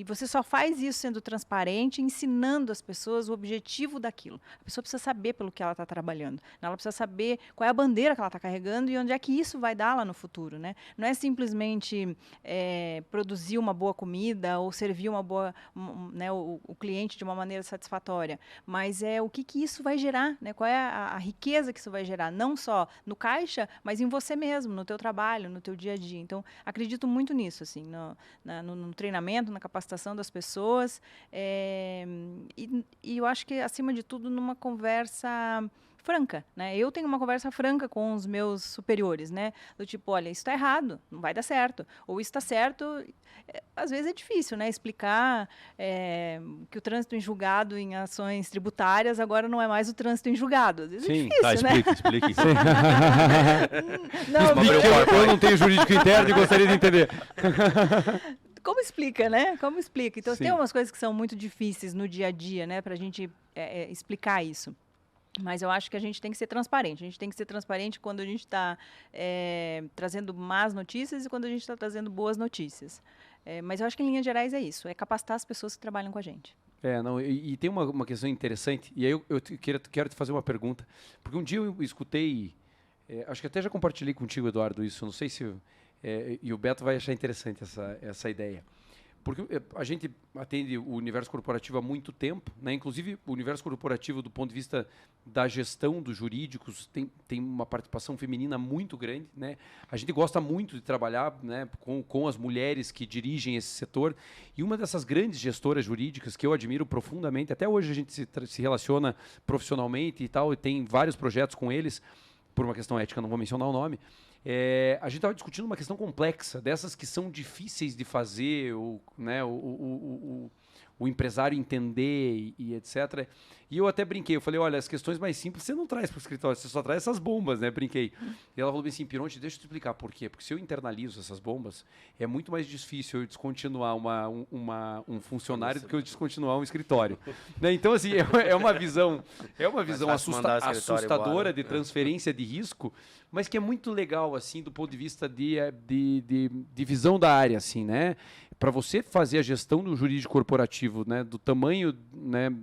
você só faz isso sendo transparente, ensinando as pessoas o objetivo daquilo. A pessoa precisa saber pelo que ela está trabalhando. Ela precisa saber qual é a bandeira que ela está carregando e onde é que isso vai dar lá no futuro, né? Não é simplesmente produzir uma boa comida ou servir né, o cliente de uma maneira satisfatória, mas o que isso vai gerar, né? Qual é a riqueza que isso vai gerar, não só no caixa, mas em você mesmo, no teu trabalho, no teu dia a dia. Então, acredito muito nisso, assim, no treinamento, na capacitação das pessoas, e eu acho que, acima de tudo, numa conversa franca, né? Eu tenho uma conversa franca com os meus superiores, né? Do tipo, olha, isso está errado, não vai dar certo. Ou isso está certo. Às vezes é difícil, né? Explicar que o trânsito em julgado em ações tributárias agora não é mais o trânsito em julgado. Às vezes é difícil, né? Explique. Eu não tenho jurídico interno e gostaria de entender. Como explica, né? Como explica? Então, Sim. tem umas coisas que são muito difíceis no dia a dia, né? Para a gente explicar isso. Mas eu acho que a gente tem que ser transparente. A gente tem que ser transparente quando a gente está trazendo más notícias e quando a gente está trazendo boas notícias. Mas eu acho que, em linhas gerais, é isso. É capacitar as pessoas que trabalham com a gente. E tem uma questão interessante. E aí eu quero te fazer uma pergunta. Porque um dia eu escutei... acho que até já compartilhei contigo, Eduardo, isso. Não sei se... e o Beto vai achar interessante essa ideia. Porque a gente atende o universo corporativo há muito tempo, né? Inclusive o universo corporativo, do ponto de vista da gestão dos jurídicos, tem uma participação feminina muito grande, né? A gente gosta muito de trabalhar, né, com as mulheres que dirigem esse setor. E uma dessas grandes gestoras jurídicas que eu admiro profundamente, até hoje a gente se relaciona profissionalmente e tal, e tem vários projetos com eles, por uma questão ética, não vou mencionar o nome. A gente estava discutindo uma questão complexa, dessas que são difíceis de fazer, o empresário entender e etc. E eu até brinquei, eu falei, olha, as questões mais simples você não traz para o escritório, você só traz essas bombas, né? Brinquei. E ela falou assim, Pironte, deixa eu te explicar por quê. Porque se eu internalizo essas bombas, é muito mais difícil eu descontinuar um funcionário do que eu descontinuar um escritório. Né? Então, assim, é uma visão assustadora de transferência de risco, mas que é muito legal, assim, do ponto de vista de visão da área, assim, né? Para você fazer a gestão do jurídico corporativo, né, do tamanho, né,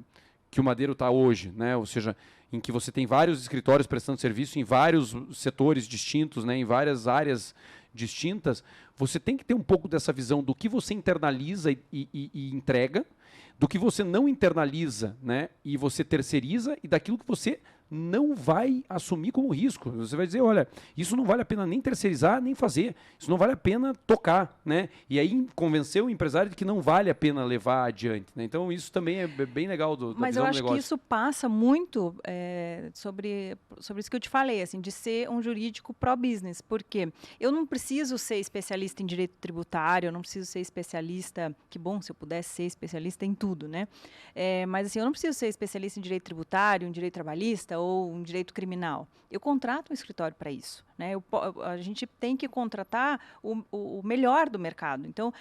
que o Madeiro está hoje, né, ou seja, em que você tem vários escritórios prestando serviço em vários setores distintos, né, em várias áreas distintas, você tem que ter um pouco dessa visão do que você internaliza e entrega, do que você não internaliza, né, e você terceiriza, e daquilo que você não vai assumir como risco. Você vai dizer, olha, isso não vale a pena nem terceirizar, nem fazer. Isso não vale a pena tocar, né? E aí convencer o empresário de que não vale a pena levar adiante, né? Então isso também é bem legal da Mas visão eu do acho negócio. que isso passa muito sobre isso que eu te falei, assim, de ser um jurídico pró-business, porque eu não preciso ser especialista em direito tributário, eu não preciso ser especialista, que bom se eu pudesse ser especialista em tudo, né? Mas assim, eu não preciso ser especialista em direito tributário, em direito trabalhista ou em direito criminal. Eu contrato um escritório para isso, né? A gente tem que contratar o melhor do mercado. Então,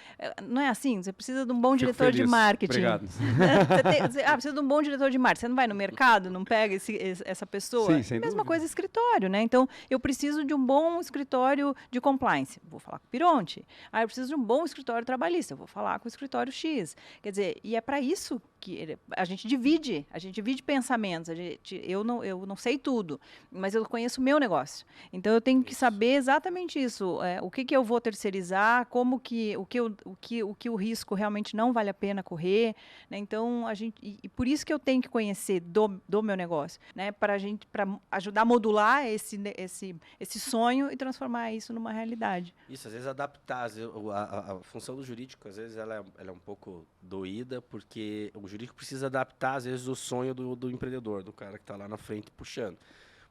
não é assim, você precisa de um bom Fico diretor de feliz. marketing. Obrigado. Precisa de um bom diretor de marketing. Você não vai no mercado, não pega essa pessoa? Sim, sem Mesma dúvida. coisa escritório, né? Então, eu preciso de um bom escritório de compliance. Vou falar com o Pironte. Eu preciso de um bom escritório trabalhista. Eu vou falar com o escritório X. Quer dizer, e é para isso que a gente divide pensamentos. Eu não sei tudo, mas eu conheço o meu negócio. Então, eu tenho que saber exatamente isso. O que eu vou terceirizar, o que o risco realmente não vale a pena correr, né? Então, e por isso que eu tenho que conhecer do meu negócio, né? Para ajudar a modular esse sonho e transformar isso numa realidade. Isso, às vezes adaptar. A função do jurídico, às vezes, ela é um pouco doída, porque o jurídico precisa adaptar, às vezes, o sonho do empreendedor, do cara que está lá na frente puxando.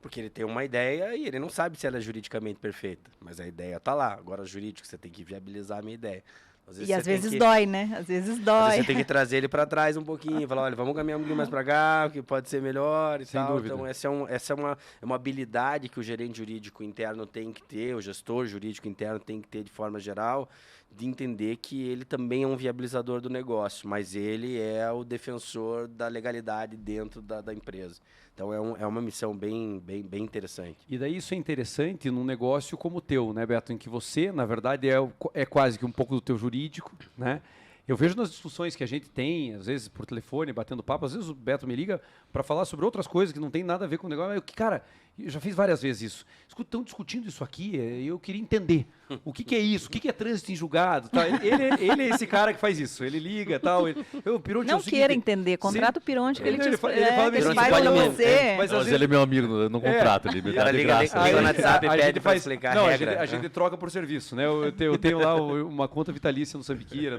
Porque ele tem uma ideia e ele não sabe se ela é juridicamente perfeita, mas a ideia está lá. Agora, jurídico, você tem que viabilizar a minha ideia. Às vezes dói, né? Às vezes dói. Você tem que trazer ele para trás um pouquinho, falar, olha, vamos caminhar um pouquinho mais para cá, que pode ser melhor e Sem tal. dúvida. Então, essa é uma habilidade que o gerente jurídico interno tem que ter, o gestor jurídico interno tem que ter de forma geral, de entender que ele também é um viabilizador do negócio, mas ele é o defensor da legalidade dentro da empresa. Então, é uma missão bem interessante. E daí isso é interessante num negócio como o teu, né, Beto? Em que você, na verdade, é quase que um pouco do teu jurídico, né? Eu vejo nas discussões que a gente tem, às vezes por telefone, batendo papo, às vezes o Beto me liga para falar sobre outras coisas que não tem nada a ver com o negócio. Cara, eu já fiz várias vezes isso. Escuta, estão discutindo isso aqui, eu queria entender. O que é isso? O que é trânsito em julgado? Tá? Ele é esse cara que faz isso. Ele liga tal. Pironte, não é o seguinte, queira entender, contrata o Pironte, que ele ele fala bem assim, faz pode pra amanhã, você. mas às Mas vezes ele é meu amigo, eu não contrato, ele me dá Ela de liga graça. no WhatsApp e a pede gente para faz, explicar não, a regra. a gente troca por serviço, né? Eu tenho lá uma conta vitalícia no Sambiquira,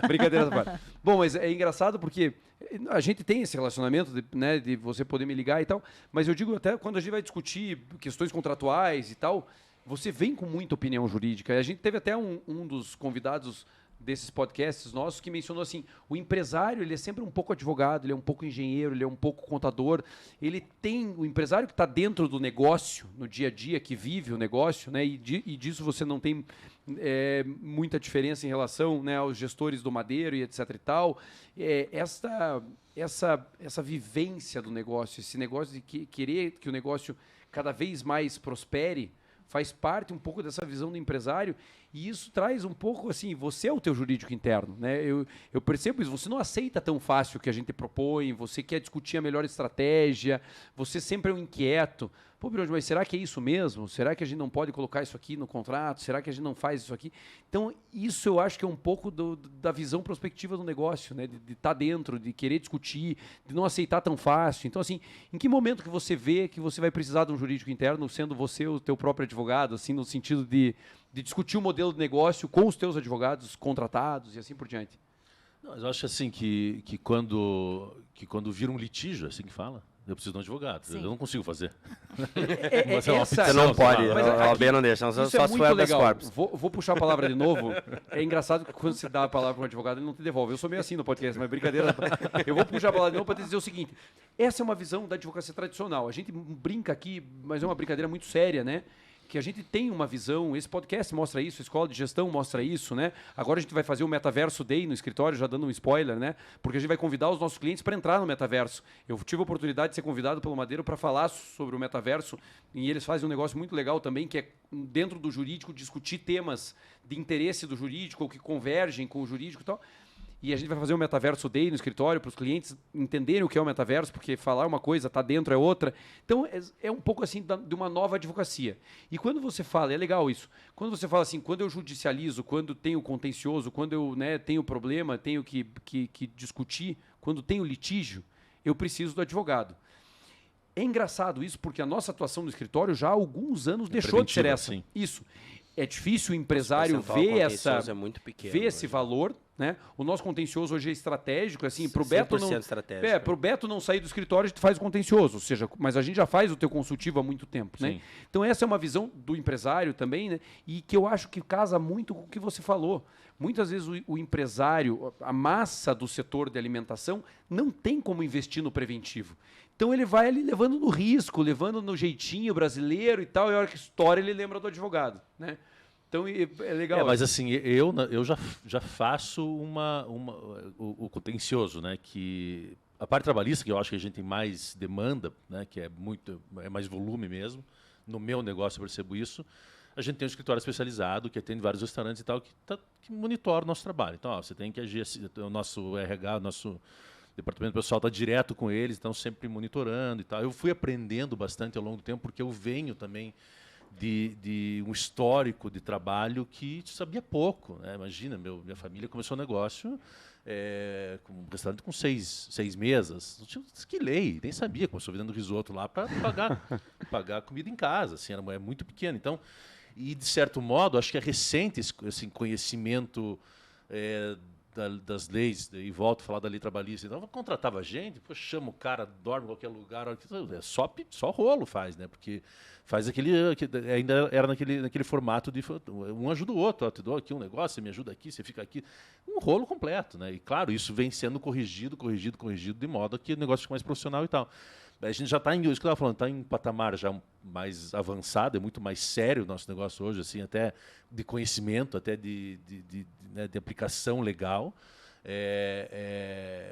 brincadeira essa parte. Bom, mas é engraçado porque a gente tem esse relacionamento, né, de você poder me ligar e tal, mas eu digo até quando a gente vai discutir questões contratuais e tal, você vem com muita opinião jurídica. A gente teve até um dos convidados desses podcasts nossos que mencionou assim, o empresário, ele é sempre um pouco advogado, ele é um pouco engenheiro, ele é um pouco contador, o empresário que está dentro do negócio, no dia a dia, que vive o negócio, né, e disso você não tem muita diferença em relação, né, aos gestores do Madeiro e etc e tal, essa vivência do negócio, esse negócio de querer que o negócio cada vez mais prospere, faz parte um pouco dessa visão do empresário, e isso traz um pouco, assim, você é o teu jurídico interno, né? Eu percebo isso, você não aceita tão fácil o que a gente propõe, você quer discutir a melhor estratégia, você sempre é um inquieto. Pô, Pironte, mas será que é isso mesmo? Será que a gente não pode colocar isso aqui no contrato? Será que a gente não faz isso aqui? Então, isso eu acho que é um pouco da visão prospectiva do negócio, né? De estar dentro, de querer discutir, de não aceitar tão fácil. Então, assim, em que momento que você vê que você vai precisar de um jurídico interno, sendo você o teu próprio advogado, assim, no sentido de discutir o modelo de negócio com os teus advogados contratados e assim por diante? Não, mas eu acho assim que quando vira um litígio, assim que fala, eu preciso de um advogado. Sim. Eu não consigo fazer. Mas é uma essa- petição, Você não pode, sei lá. Mas a aqui- OAB não deixa, só Isso se é for muito habeas legal. corpus. Vou puxar a palavra de novo. É engraçado que quando você dá a palavra para um advogado, ele não te devolve. Eu sou meio assim no podcast, mas brincadeira. Eu vou puxar a palavra de novo para te dizer o seguinte. Essa é uma visão da advocacia tradicional. A gente brinca aqui, mas é uma brincadeira muito séria, né? Que a gente tem uma visão, esse podcast mostra isso, a Escola de Gestão mostra isso, né? Agora a gente vai fazer o Metaverso Day no escritório, já dando um spoiler, né? Porque a gente vai convidar os nossos clientes para entrar no Metaverso. Eu tive a oportunidade de ser convidado pelo Madeiro para falar sobre o Metaverso, e eles fazem um negócio muito legal também, que é dentro do jurídico discutir temas de interesse do jurídico ou que convergem com o jurídico e tal. E a gente vai fazer um Metaverso Day no escritório para os clientes entenderem o que é o metaverso, porque falar uma coisa, tá dentro é outra. Então, é um pouco assim de uma nova advocacia. E quando você fala, é legal isso, quando você fala assim, quando eu judicializo, quando tenho contencioso, quando eu, né, tenho problema, tenho que discutir, quando tenho litígio, eu preciso do advogado. É engraçado isso, porque a nossa atuação no escritório já há alguns anos deixou de ser essa. Sim. Isso. É difícil o empresário ver esse valor, né? O nosso contencioso hoje é estratégico, assim, para o Beto não, pro Beto não sair do escritório, a gente faz o contencioso, ou seja, mas a gente já faz o teu consultivo há muito tempo, né? Então essa é uma visão do empresário também, né? E que eu acho que casa muito com o que você falou. Muitas vezes o empresário, a massa do setor de alimentação, não tem como investir no preventivo. Então ele vai ali levando no risco, levando no jeitinho brasileiro e tal, e a hora que estoura ele lembra do advogado, né? Então é legal. Mas assim, eu já faço o contencioso, né? Que a parte trabalhista, que eu acho que a gente tem mais demanda, né? Que é mais volume mesmo. No meu negócio eu percebo isso. A gente tem um escritório especializado que atende vários restaurantes e tal, que monitora o nosso trabalho. Então, ó, você tem que agir, o nosso RH, o nosso departamento pessoal está direto com eles, estão sempre monitorando e tal. Eu fui aprendendo bastante ao longo do tempo, porque eu venho também de um histórico de trabalho que sabia pouco, né? Imagina, minha família começou um negócio com um restaurante com seis mesas. Não tinha que lei, nem sabia. Começou vendendo risoto lá para pagar comida em casa. Assim, é muito pequeno. Então, e de certo modo, acho que é recente esse conhecimento das leis, e volto a falar da lei trabalhista. Então, contratava gente, chama o cara, dorme em qualquer lugar, só rolo faz, né? Porque faz ainda era naquele formato de um ajuda o outro, eu te dou aqui um negócio, você me ajuda aqui, você fica aqui, um rolo completo, né? E claro, isso vem sendo corrigido, de modo que o negócio fica mais profissional e tal. A gente já está isso que eu estava falando, está em um patamar já mais avançado, é muito mais sério o nosso negócio hoje, assim, até de conhecimento, até de aplicação legal.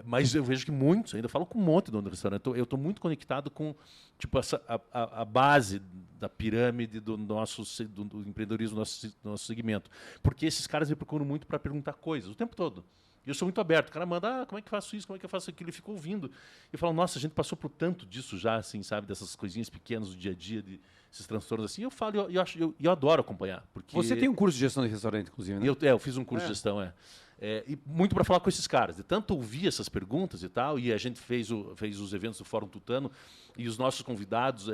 Mas eu vejo que muitos, ainda falo com um monte de dono do restaurante, eu estou muito conectado com tipo, a base da pirâmide do empreendedorismo do nosso segmento. Porque esses caras me procuram muito para perguntar coisas o tempo todo. E eu sou muito aberto. O cara manda, como é que eu faço isso, como é que eu faço aquilo? Ele fica ouvindo. E fala, nossa, a gente passou por tanto disso já, assim, sabe? Dessas coisinhas pequenas do dia a dia, esses transtornos assim. Eu falo, eu adoro acompanhar. Porque você tem um curso de gestão de restaurante, inclusive, né? Eu fiz um curso de gestão, e muito para falar com esses caras. De tanto ouvir essas perguntas e tal, e a gente fez os eventos do Fórum Tutano, e os nossos convidados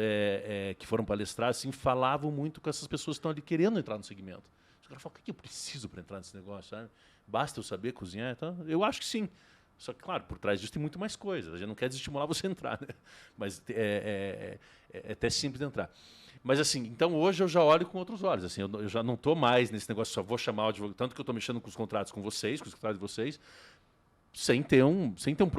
que foram palestrar, assim, falavam muito com essas pessoas que estão ali querendo entrar no segmento. Os caras falam, o que eu preciso para entrar nesse negócio, sabe? Basta eu saber cozinhar? Então, eu acho que sim. Só que, claro, por trás disso tem muito mais coisas. A gente não quer desestimular você a entrar, né? Mas é até simples de entrar. Mas, assim, então hoje eu já olho com outros olhos. Assim, eu já não estou mais nesse negócio, só vou chamar o advogado. Tanto que eu estou mexendo com os contratos com vocês, com os contratos de vocês, eu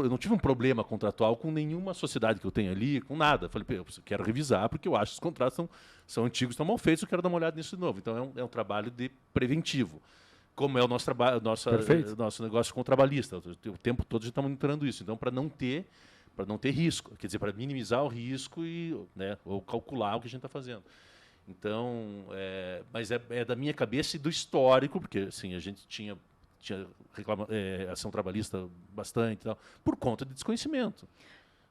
não tive um problema contratual com nenhuma sociedade que eu tenho ali, com nada. Falei, eu quero revisar, porque eu acho que os contratos são antigos, estão mal feitos, eu quero dar uma olhada nisso de novo. Então é um trabalho de preventivo. Como é o nosso trabalho, nosso negócio com o trabalhista. O tempo todo a gente está monitorando isso. Então, para não ter risco, quer dizer, para minimizar o risco ou calcular o que a gente está fazendo. Então, mas é da minha cabeça e do histórico, porque assim, a gente tinha ação trabalhista bastante, e tal, por conta de desconhecimento.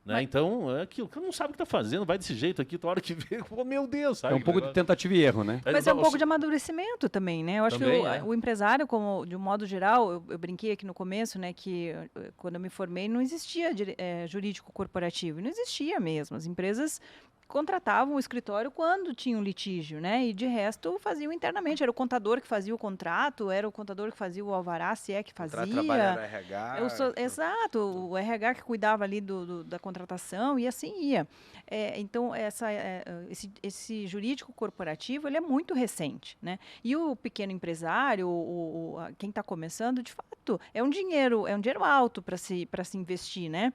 Né? Então, é aquilo. O cara não sabe o que está fazendo, vai desse jeito aqui, toda hora que vê, oh, meu Deus, sabe? É um pouco de tentativa e erro, né? Mas é um pouco de amadurecimento também, né? Eu acho também, que o empresário, de um modo geral, eu brinquei aqui no começo, né, que quando eu me formei não existia jurídico corporativo, não existia mesmo. As empresas contratavam o escritório quando tinha um litígio, né? E de resto faziam internamente. Era o contador que fazia o contrato, era o contador que fazia o alvará, se é que fazia. Trabalhar no RH. Exato, o RH que cuidava ali da contratação e assim ia. Então, esse jurídico corporativo, ele é muito recente, né? E o pequeno empresário, quem está começando, de fato, é um dinheiro alto para se investir, né?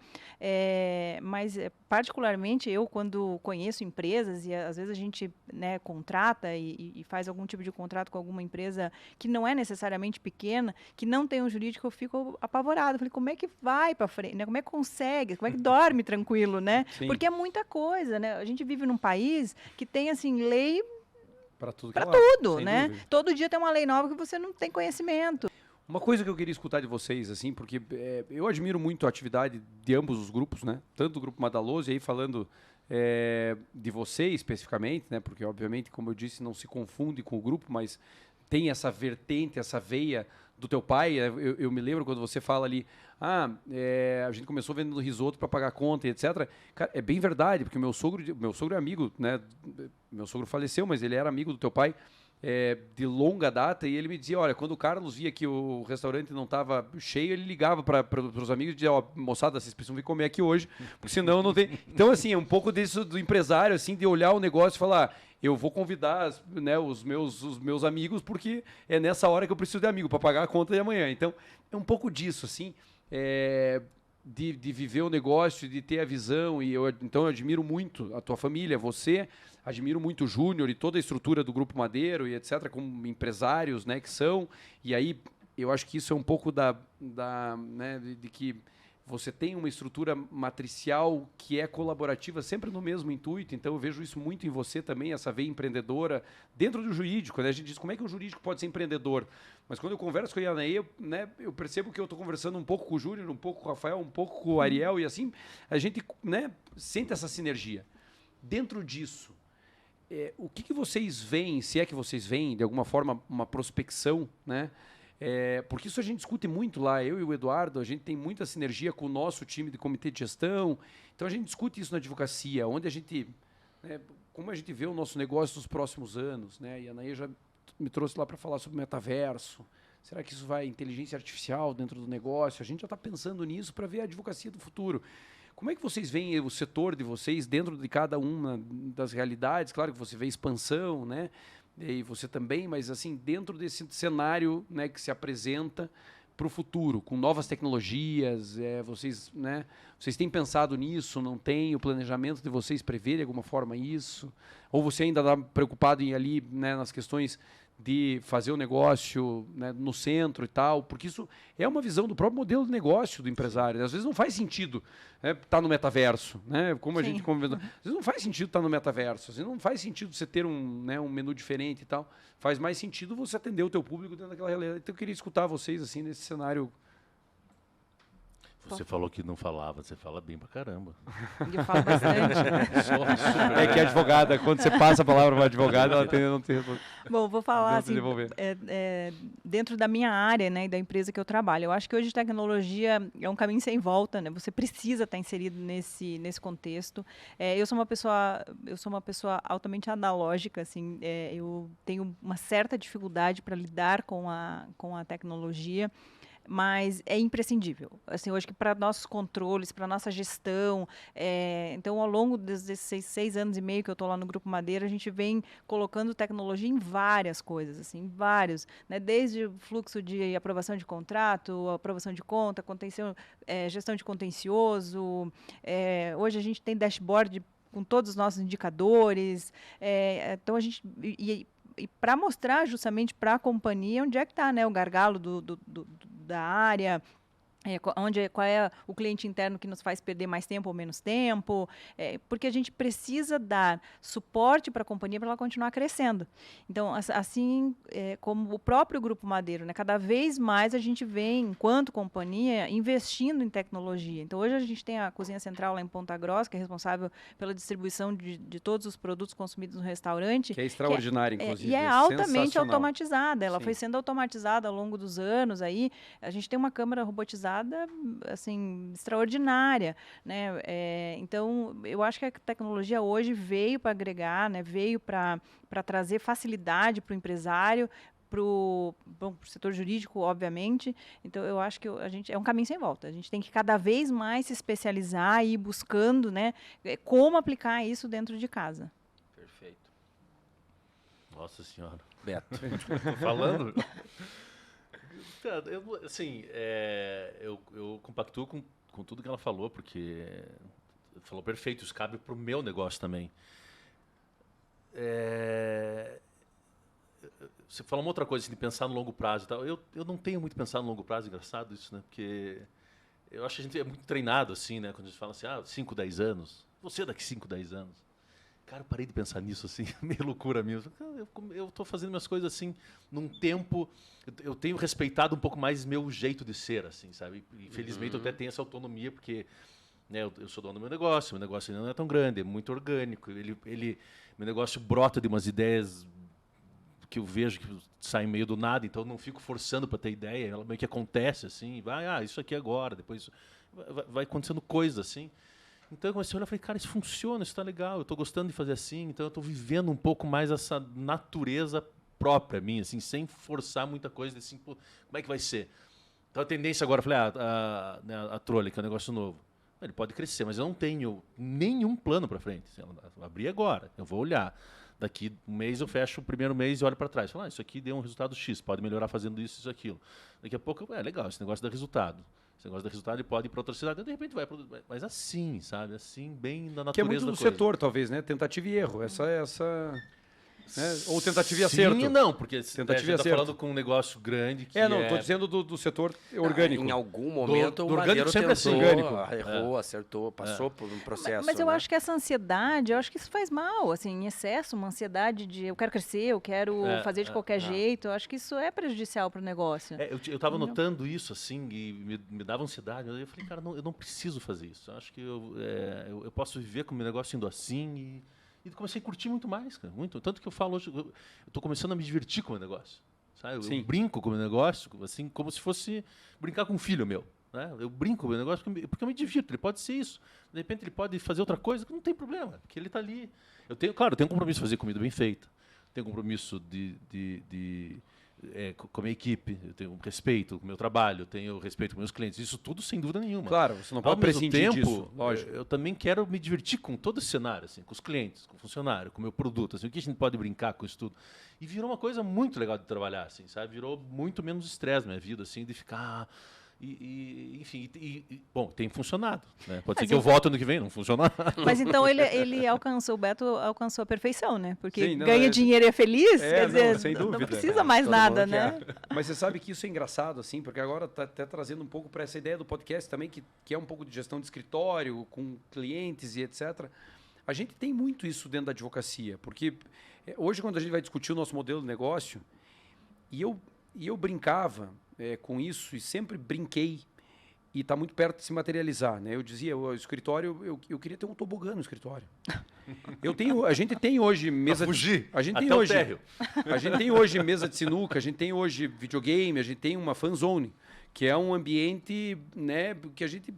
Mas, particularmente, eu, quando conheço empresas, e às vezes a gente, né, contrata e faz algum tipo de contrato com alguma empresa que não é necessariamente pequena, que não tem um jurídico, eu fico apavorada. Falei, como é que vai para frente? Né? Como é que consegue? Como é que dorme tranquilo, né? Sim. Porque é muita coisa, né? A gente vive num país que tem, assim, lei para tudo, né? Dúvida. Todo dia tem uma lei nova que você não tem conhecimento. Uma coisa que eu queria escutar de vocês, assim, porque eu admiro muito a atividade de ambos os grupos, né? Tanto do Grupo Madaloso, e aí falando de você especificamente, né? Porque, obviamente, como eu disse, não se confunde com o grupo, mas tem essa vertente, essa veia do teu pai. Eu me lembro quando você fala ali, a gente começou vendendo risoto para pagar conta e etc. Cara, é bem verdade, porque meu sogro é amigo, né? Meu sogro faleceu, mas ele era amigo do teu pai de longa data, e ele me dizia, olha, quando o Carlos via que o restaurante não estava cheio, ele ligava para os amigos e dizia, ó, moçada, vocês precisam vir comer aqui hoje, porque senão não tem... Então, assim, é um pouco disso do empresário, assim, de olhar o negócio e falar, eu vou convidar, né, os meus amigos, porque é nessa hora que eu preciso de amigo, para pagar a conta de amanhã. Então, é um pouco disso, assim, de viver o negócio, de ter a visão, então eu admiro muito a tua família, você, admiro muito o Júnior e toda a estrutura do Grupo Madeiro e etc, como empresários, né, que são, e aí eu acho que isso é um pouco né, de que você tem uma estrutura matricial que é colaborativa, sempre no mesmo intuito, então eu vejo isso muito em você também, essa veia empreendedora, dentro do jurídico, né? A gente diz, como é que o jurídico pode ser empreendedor? Mas quando eu converso com a Yanaí, né, eu percebo que eu estou conversando um pouco com o Júnior, um pouco com o Rafael, um pouco com o Ariel, e assim, a gente, né, sente essa sinergia. Dentro disso, o que vocês veem, se é que vocês veem, de alguma forma, uma prospecção, né? Porque isso a gente discute muito lá, eu e o Eduardo, a gente tem muita sinergia com o nosso time de comitê de gestão, então a gente discute isso na advocacia, onde a gente, né, como a gente vê o nosso negócio nos próximos anos, né? E a Anaí já me trouxe lá para falar sobre metaverso, será que isso vai inteligência artificial dentro do negócio? A gente já está pensando nisso para ver a advocacia do futuro. Como é que vocês veem o setor de vocês dentro de cada uma das realidades? Claro que você vê expansão, né? E você também, mas assim, dentro desse cenário, né, que se apresenta para o futuro, com novas tecnologias, vocês, né, vocês têm pensado nisso, não tem? O planejamento de vocês prevê de alguma forma isso? Ou você ainda está preocupado em ali, né, nas questões de fazer o negócio, né, no centro e tal? Porque isso é uma visão do próprio modelo de negócio do empresário. Às vezes não faz sentido estar no metaverso, né? Como a gente conversou. Às vezes não faz sentido estar no metaverso. Às vezes não faz sentido você ter um menu diferente e tal. Faz mais sentido você atender o teu público dentro daquela realidade. Então eu queria escutar vocês assim nesse cenário. Você falou que não falava, você fala bem pra caramba. Eu falo bastante. É que a advogada, quando você passa a palavra para a advogada, ela tende a não ter... Bom, vou falar assim, dentro da minha área, né, e da empresa que eu trabalho. Eu acho que hoje tecnologia é um caminho sem volta, né? Você precisa estar inserido nesse contexto. Eu sou uma pessoa altamente analógica, assim. Eu tenho uma certa dificuldade para lidar com a tecnologia, mas é imprescindível. Assim, eu acho que para nossos controles, para nossa gestão, então ao longo desses 6 anos e meio que eu estou lá no Grupo Madeira, a gente vem colocando tecnologia em várias coisas, assim, vários, né? Desde o fluxo de aprovação de contrato, aprovação de conta, gestão de contencioso. Hoje a gente tem dashboard com todos os nossos indicadores. Então a gente e para mostrar justamente para a companhia onde é que está, né, o gargalo da área, qual é o cliente interno que nos faz perder mais tempo ou menos tempo, porque a gente precisa dar suporte para a companhia para ela continuar crescendo. Então, assim como o próprio Grupo Madeiro, né, cada vez mais a gente vem, enquanto companhia, investindo em tecnologia. Então, hoje a gente tem a Cozinha Central lá em Ponta Grossa, que é responsável pela distribuição de todos os produtos consumidos no restaurante. Que é extraordinária, inclusive. E é altamente automatizada. Ela foi sendo automatizada ao longo dos anos. Aí, a gente tem uma câmara robotizada assim, extraordinária, né? Então, eu acho que a tecnologia hoje veio para agregar, né? Veio para trazer facilidade para o empresário, para o setor jurídico, obviamente. Então, eu acho que a gente é um caminho sem volta. A gente tem que cada vez mais se especializar e ir buscando, né, como aplicar isso dentro de casa. Perfeito. Nossa Senhora. Beto. Tô falando? Eu compactuo com tudo que ela falou, porque falou perfeito, isso cabe para o meu negócio também. Você falou uma outra coisa, assim, de pensar no longo prazo e tal. Eu não tenho muito pensado no longo prazo, engraçado isso, né? Porque eu acho que a gente é muito treinado, assim, né? Quando a gente fala assim, 5, 10 anos. Você daqui 5, 10 anos. Cara, eu parei de pensar nisso, assim, meio loucura minha. Eu tô fazendo minhas coisas, assim, num tempo... Eu tenho respeitado um pouco mais meu jeito de ser, assim, sabe? E, felizmente, eu até tenho essa autonomia, porque né, eu sou dono do meu negócio ainda não é tão grande, é muito orgânico. Meu negócio brota de umas ideias que eu vejo que saem meio do nada, então eu não fico forçando para ter ideia, ela meio que acontece, assim, isso aqui agora, depois vai acontecendo coisa, assim. Então eu comecei a olhar e falei, cara, isso funciona, isso está legal, eu estou gostando de fazer assim, então eu estou vivendo um pouco mais essa natureza própria minha, assim, sem forçar muita coisa, assim, pô, como é que vai ser? Então a tendência agora, eu falei, a Trolli, que é um negócio novo, ele pode crescer, mas eu não tenho nenhum plano para frente. Assim, eu abri agora, eu vou olhar. Daqui um mês eu fecho o primeiro mês e olho para trás. Falo, isso aqui deu um resultado X, pode melhorar fazendo isso, aquilo. Daqui a pouco, legal, esse negócio dá resultado. Esse negócio dá resultado, ele pode ir para outra cidade, de repente vai para... Mas assim, sabe? Assim, bem na natureza da coisa. Que é muito do setor, talvez, né? Tentativa e erro. Né? Ou tentativa e acerto. Sim e não, porque tentativa você está falando com um negócio grande que não, estou dizendo do setor orgânico. Em algum momento do o Madeiro sempre tentou, orgânico. errou, acertou, passou por um processo. Mas eu né? acho que essa ansiedade, eu acho que isso faz mal, assim, em excesso, uma ansiedade de eu quero crescer, eu quero fazer de qualquer jeito, eu acho que isso é prejudicial para o negócio. Eu estava notando isso, assim, e me dava ansiedade. Eu falei, cara, eu não preciso fazer isso. Eu acho que eu posso viver com o meu negócio indo assim e comecei a curtir muito mais, cara, muito. Tanto que eu falo hoje, eu estou começando a me divertir com o meu negócio, sabe? Eu brinco com o meu negócio, assim, como se fosse brincar com um filho meu, né? Eu brinco com o meu negócio porque eu me divirto. Ele pode ser isso, de repente ele pode fazer outra coisa, que não tem problema, porque ele está ali. Eu tenho um compromisso de fazer comida bem feita, tenho um compromisso com a minha equipe, eu tenho respeito com o meu trabalho, eu tenho respeito com meus clientes, isso tudo sem dúvida nenhuma. Claro, você não pode prescindir disso, lógico. Eu também quero me divertir com todo esse cenário, assim, com os clientes, com o funcionário, com o meu produto, assim, o que a gente pode brincar com isso tudo. E virou uma coisa muito legal de trabalhar, assim, sabe? Virou muito menos estresse na minha vida, assim, de ficar... enfim, bom, tem funcionado, né? Pode ser que eu volte ano que vem, não funcionar. Mas então o Beto alcançou a perfeição, né? Porque Sim, ganha dinheiro e é feliz, quer dizer, sem dúvida. não precisa mais nada, né? Mas você sabe que isso é engraçado, assim, porque agora está até trazendo um pouco para essa ideia do podcast também, que é um pouco de gestão de escritório, com clientes e etc. A gente tem muito isso dentro da advocacia, porque hoje quando a gente vai discutir o nosso modelo de negócio, e eu brincava com isso e sempre brinquei e está muito perto de se materializar, né? Eu dizia, o escritório, eu queria ter um tobogã no escritório. A gente tem hoje mesa pra fugir, a gente até tem o hoje, térreo. a gente tem hoje mesa de sinuca, a gente tem hoje videogame, a gente tem uma fan zone, que é um ambiente, né, que a gente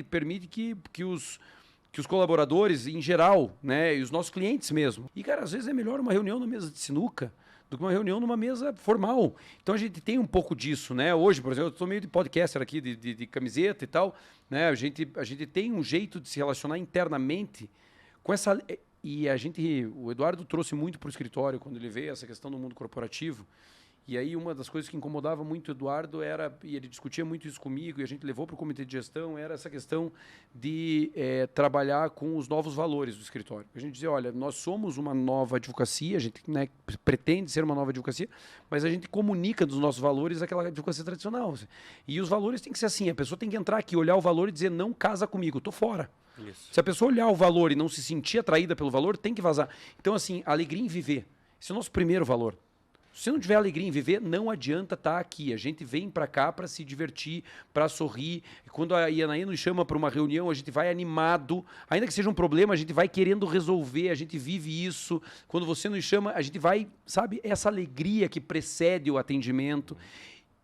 permite que os colaboradores em geral, né, e os nossos clientes mesmo. E cara, às vezes é melhor uma reunião na mesa de sinuca do que uma reunião numa mesa formal. Então a gente tem um pouco disso, né? Hoje, por exemplo, eu estou meio de podcaster aqui, de camiseta e tal, né? A gente tem um jeito de se relacionar internamente com essa... E o Eduardo trouxe muito para o escritório quando ele veio, essa questão do mundo corporativo. E aí uma das coisas que incomodava muito o Eduardo era, e ele discutia muito isso comigo, e a gente levou para o comitê de gestão, era essa questão de trabalhar com os novos valores do escritório. A gente dizia, olha, nós somos uma nova advocacia, a gente, né, pretende ser uma nova advocacia, mas a gente comunica dos nossos valores aquela advocacia tradicional. E os valores têm que ser assim, a pessoa tem que entrar aqui, olhar o valor e dizer, não casa comigo, estou fora. Isso. Se a pessoa olhar o valor e não se sentir atraída pelo valor, tem que vazar. Então, assim, alegria em viver. Esse é o nosso primeiro valor. Se não tiver alegria em viver, não adianta estar aqui. A gente vem para cá para se divertir, para sorrir. Quando a Ianaí nos chama para uma reunião, a gente vai animado. Ainda que seja um problema, a gente vai querendo resolver, a gente vive isso. Quando você nos chama, a gente vai, sabe, essa alegria que precede o atendimento.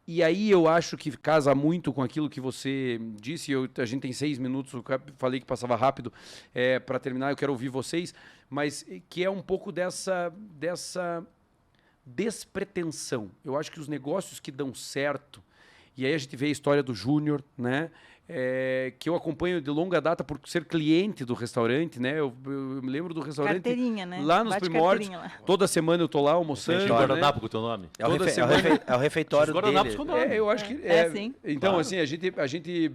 E aí eu acho que casa muito com aquilo que você disse. A gente tem 6 minutos, eu falei que passava rápido para terminar, eu quero ouvir vocês. Mas que é um pouco dessa despretensão. Eu acho que os negócios que dão certo, e aí a gente vê a história do Júnior, né? Que eu acompanho de longa data por ser cliente do restaurante, né? Eu me lembro do restaurante né? lá nos primórdios. Lá. Toda semana eu tô lá almoçando. Tem guardanapo com o teu nome? É o refeitório dele. Com o nome. Eu acho que sim. Então, claro. Assim,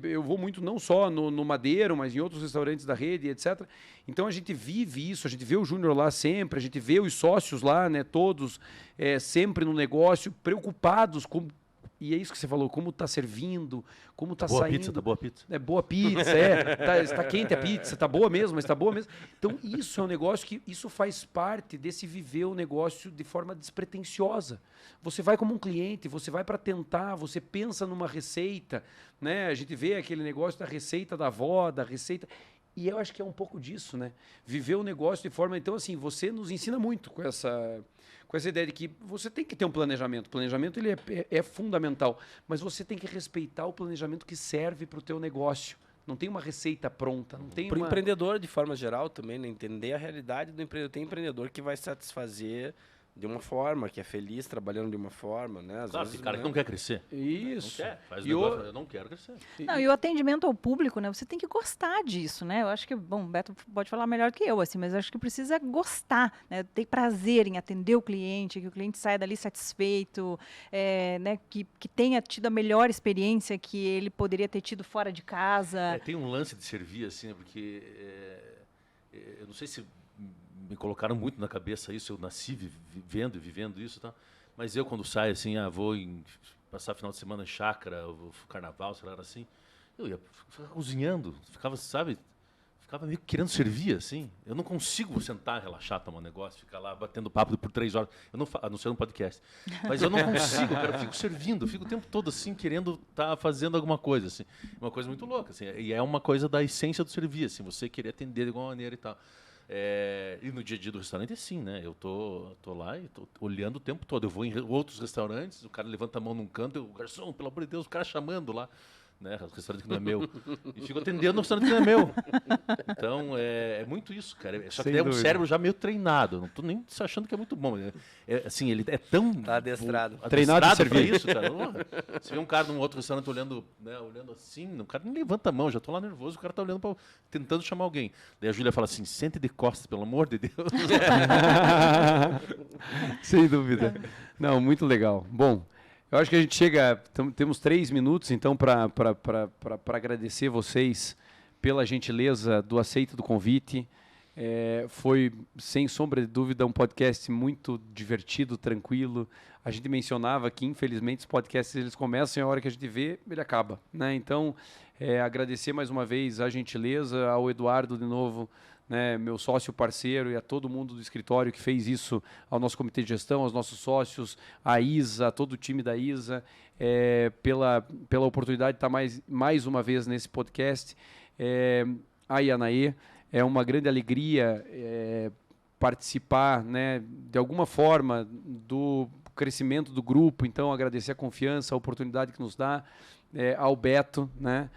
eu vou muito não só no Madeiro, mas em outros restaurantes da rede, etc. Então a gente vive isso, a gente vê o Júnior lá sempre, a gente vê os sócios lá, né? Todos sempre no negócio, preocupados com E é isso que você falou, como está servindo, como está Boa saindo. pizza, tá boa pizza. É boa pizza, tá quente a pizza, tá boa mesmo, mas tá boa mesmo. Então isso é um negócio que isso faz parte desse viver o negócio de forma despretensiosa. Você vai como um cliente, você vai para tentar, você pensa numa receita, né? A gente vê aquele negócio da receita da avó, da receita. E eu acho que é um pouco disso, né? Viver o negócio de forma... Então, assim, você nos ensina muito com essa ideia de que você tem que ter um planejamento. O planejamento ele é fundamental, mas você tem que respeitar o planejamento que serve para o teu negócio. Não tem uma receita pronta. Não tem Para o uma... empreendedor, de forma geral, também, né? Entender a realidade do empreendedor. Tem empreendedor que vai satisfazer de uma forma, que é feliz trabalhando de uma forma, né? Às Claro, vezes, tem cara né? que não quer crescer. Isso. Não quer. Faz o E negócio, eu não quero crescer. Não, e o atendimento ao público, né? Você tem que gostar disso, né? Eu acho que, bom, o Beto pode falar melhor que eu, assim, mas eu acho que precisa gostar, né? Ter prazer em atender o cliente, que o cliente saia dali satisfeito, né? Que tenha tido a melhor experiência que ele poderia ter tido fora de casa. Tem um lance de servir, assim, né, porque eu não sei se me colocaram muito na cabeça isso, eu nasci vivendo e vivendo isso, tá? Mas eu quando saio assim, vou passar final de semana em chácara, ou carnaval, sei lá, assim, eu ia ficava cozinhando, ficava, sabe, ficava meio querendo servir, assim. Eu não consigo sentar, relaxar, tomar um negócio, ficar lá batendo papo por 3 horas, eu não a não ser no podcast, mas eu não consigo, cara, eu fico servindo, eu fico o tempo todo assim, querendo estar fazendo alguma coisa, assim. Uma coisa muito louca, assim, e é uma coisa da essência do servir, assim, você querer atender de alguma maneira e tal. E no dia a dia do restaurante é assim, né? Eu tô lá e tô olhando o tempo todo. Eu vou em outros restaurantes, o cara levanta a mão num canto, eu, garçom, pelo amor de Deus, o cara chamando lá, né? O restaurante que não é meu. E fico atendendo no restaurante que não é meu. Então, é muito isso, cara. Só que Sem é um dúvida. cérebro já meio treinado. Não tô nem achando que é muito bom. Assim, ele é tão... Tá adestrado. Treinado de pra servir. isso, cara. Você vê um cara num outro restaurante olhando, né, olhando assim, o cara nem levanta a mão, já tô lá nervoso, o cara tá olhando tentando chamar alguém. Daí a Júlia fala assim, sente de costas, pelo amor de Deus. Sem dúvida. Não, muito legal. Bom, eu acho que a gente chega, temos 3 minutos, então, para agradecer vocês pela gentileza do aceito do convite. Foi, sem sombra de dúvida, um podcast muito divertido, tranquilo. A gente mencionava que, infelizmente, os podcasts eles começam e a hora que a gente vê, ele acaba, né? Então, agradecer mais uma vez a gentileza, ao Eduardo de novo, né, meu sócio parceiro, e a todo mundo do escritório que fez isso, ao nosso comitê de gestão, aos nossos sócios, a Isa, a todo o time da Isa, pela oportunidade de estar mais uma vez nesse podcast. A Yanaê, é uma grande alegria participar, né, de alguma forma do crescimento do grupo, então agradecer a confiança, a oportunidade que nos dá, ao Beto, né?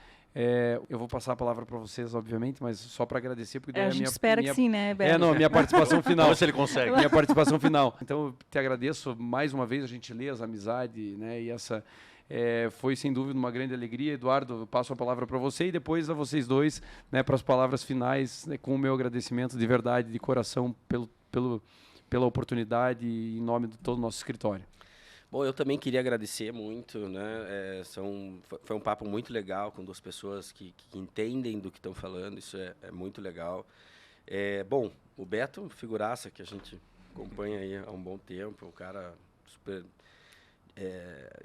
Eu vou passar a palavra para vocês, obviamente, mas só para agradecer, porque daí A gente espera que sim, né, Beto? minha participação final. Vamos ver se ele consegue. Minha participação final. Então, eu te agradeço mais uma vez a gentileza, a amizade, né? E essa foi, sem dúvida, uma grande alegria. Eduardo, eu passo a palavra para você e depois a vocês dois, né, para as palavras finais, né, com o meu agradecimento de verdade, de coração, pela oportunidade e em nome de todo o nosso escritório. Bom, eu também queria agradecer muito, né? Foi um papo muito legal com 2 pessoas que entendem do que estão falando, isso é muito legal. Bom, o Beto, figuraça, que a gente acompanha aí há um bom tempo, um cara super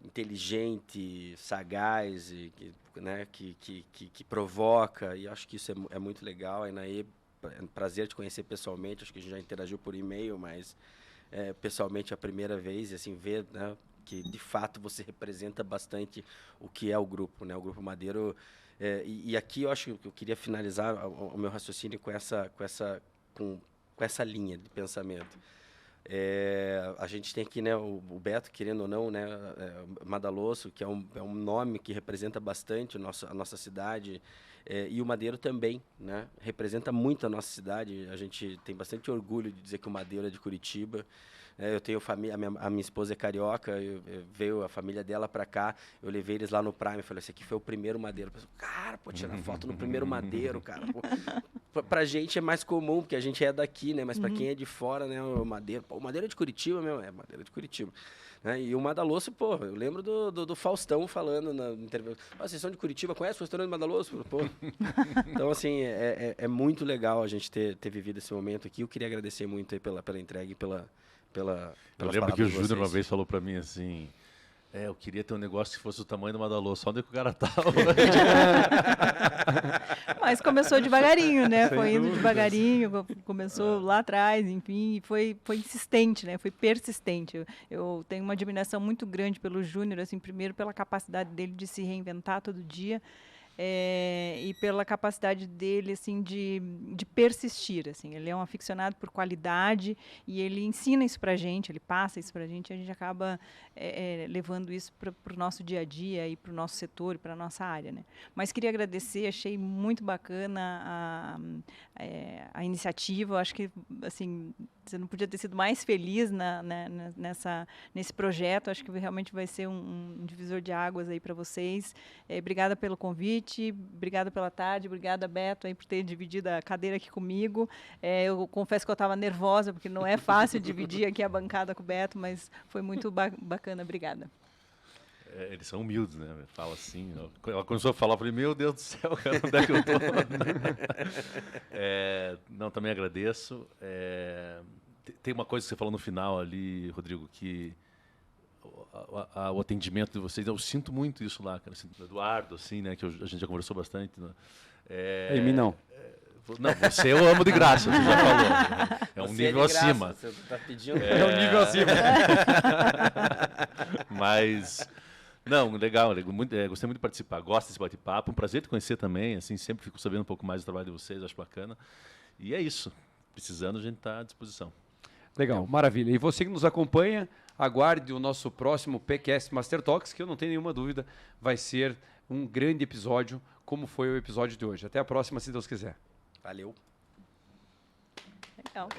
inteligente, sagaz, e né, que provoca, e acho que isso é muito legal. A Inaê, é um prazer te conhecer pessoalmente, acho que a gente já interagiu por e-mail, mas... pessoalmente a primeira vez, e assim, ver, né, que de fato você representa bastante o que é o grupo, né, o Grupo Madeiro. E aqui eu acho que eu queria finalizar o meu raciocínio com essa linha de pensamento. A gente tem aqui, né, o Beto, querendo ou não, né, Madaloso, que é um nome que representa bastante a nossa cidade, e o Madeiro também, né, representa muito a nossa cidade. A gente tem bastante orgulho de dizer que o Madeiro é de Curitiba. Eu tenho família, a minha esposa é carioca, veio a família dela para cá, eu levei eles lá no Prime, falei, esse aqui foi o primeiro Madeiro. Eu pensei, cara, pô, tirar foto no primeiro Madeiro, cara. Pô. Pra gente é mais comum, porque a gente é daqui, né? Mas para quem é de fora, né, o Madeiro, pô, o Madeiro é de Curitiba, meu, Madeiro é de Curitiba. Né? E o Madaloso, pô, eu lembro do Faustão falando na entrevista, vocês são de Curitiba, conhece o restaurante Madaloso? Pô. Então, assim, é muito legal a gente ter vivido esse momento aqui. Eu queria agradecer muito aí pela entrega e pelas Eu lembro que o Júnior uma vez falou para mim assim, Eu queria ter um negócio que fosse do tamanho do Madalô, só onde que o cara tava. Mas começou devagarinho, né? Sem Foi indo dúvidas. devagarinho, começou lá atrás, enfim, e foi insistente, né? Foi persistente. Eu tenho uma admiração muito grande pelo Júnior, assim, primeiro pela capacidade dele de se reinventar todo dia. E pela capacidade dele assim de persistir, assim. Ele é um aficionado por qualidade e ele ensina isso para a gente, ele passa isso para a gente acaba levando isso para o nosso dia a dia e para o nosso setor e para a nossa área, né? Mas queria agradecer, achei muito bacana a iniciativa. Eu acho que assim você não podia ter sido mais feliz nesse projeto. Acho que realmente vai ser um divisor de águas aí para vocês. Obrigada pelo convite, obrigada pela tarde, obrigada, Beto, aí, por ter dividido a cadeira aqui comigo. Eu confesso que eu estava nervosa, porque não é fácil dividir aqui a bancada com o Beto, mas foi muito bacana. Obrigada. Eles são humildes, né? Fala assim. Ela começou a falar, eu falei, meu Deus do céu, cara, onde é que eu tô? Não, também agradeço. Tem uma coisa que você falou no final ali, Rodrigo, que o atendimento de vocês, eu sinto muito isso lá, cara. Assim, do Eduardo, assim, né? Que a gente já conversou bastante. Né? Em mim não. Não, você eu amo de graça, você já falou. É um Você nível de graça, acima. Você tá pedindo. É um nível acima. Mas, não, legal. Gostei muito de participar. Gosto desse bate-papo. Um prazer te conhecer também. Assim, sempre fico sabendo um pouco mais do trabalho de vocês, acho bacana. E é isso. Precisando, a gente está à disposição. Legal, maravilha. E você que nos acompanha, aguarde o nosso próximo PQS Master Talks, que eu não tenho nenhuma dúvida, vai ser um grande episódio, como foi o episódio de hoje. Até a próxima, se Deus quiser. Valeu. Legal.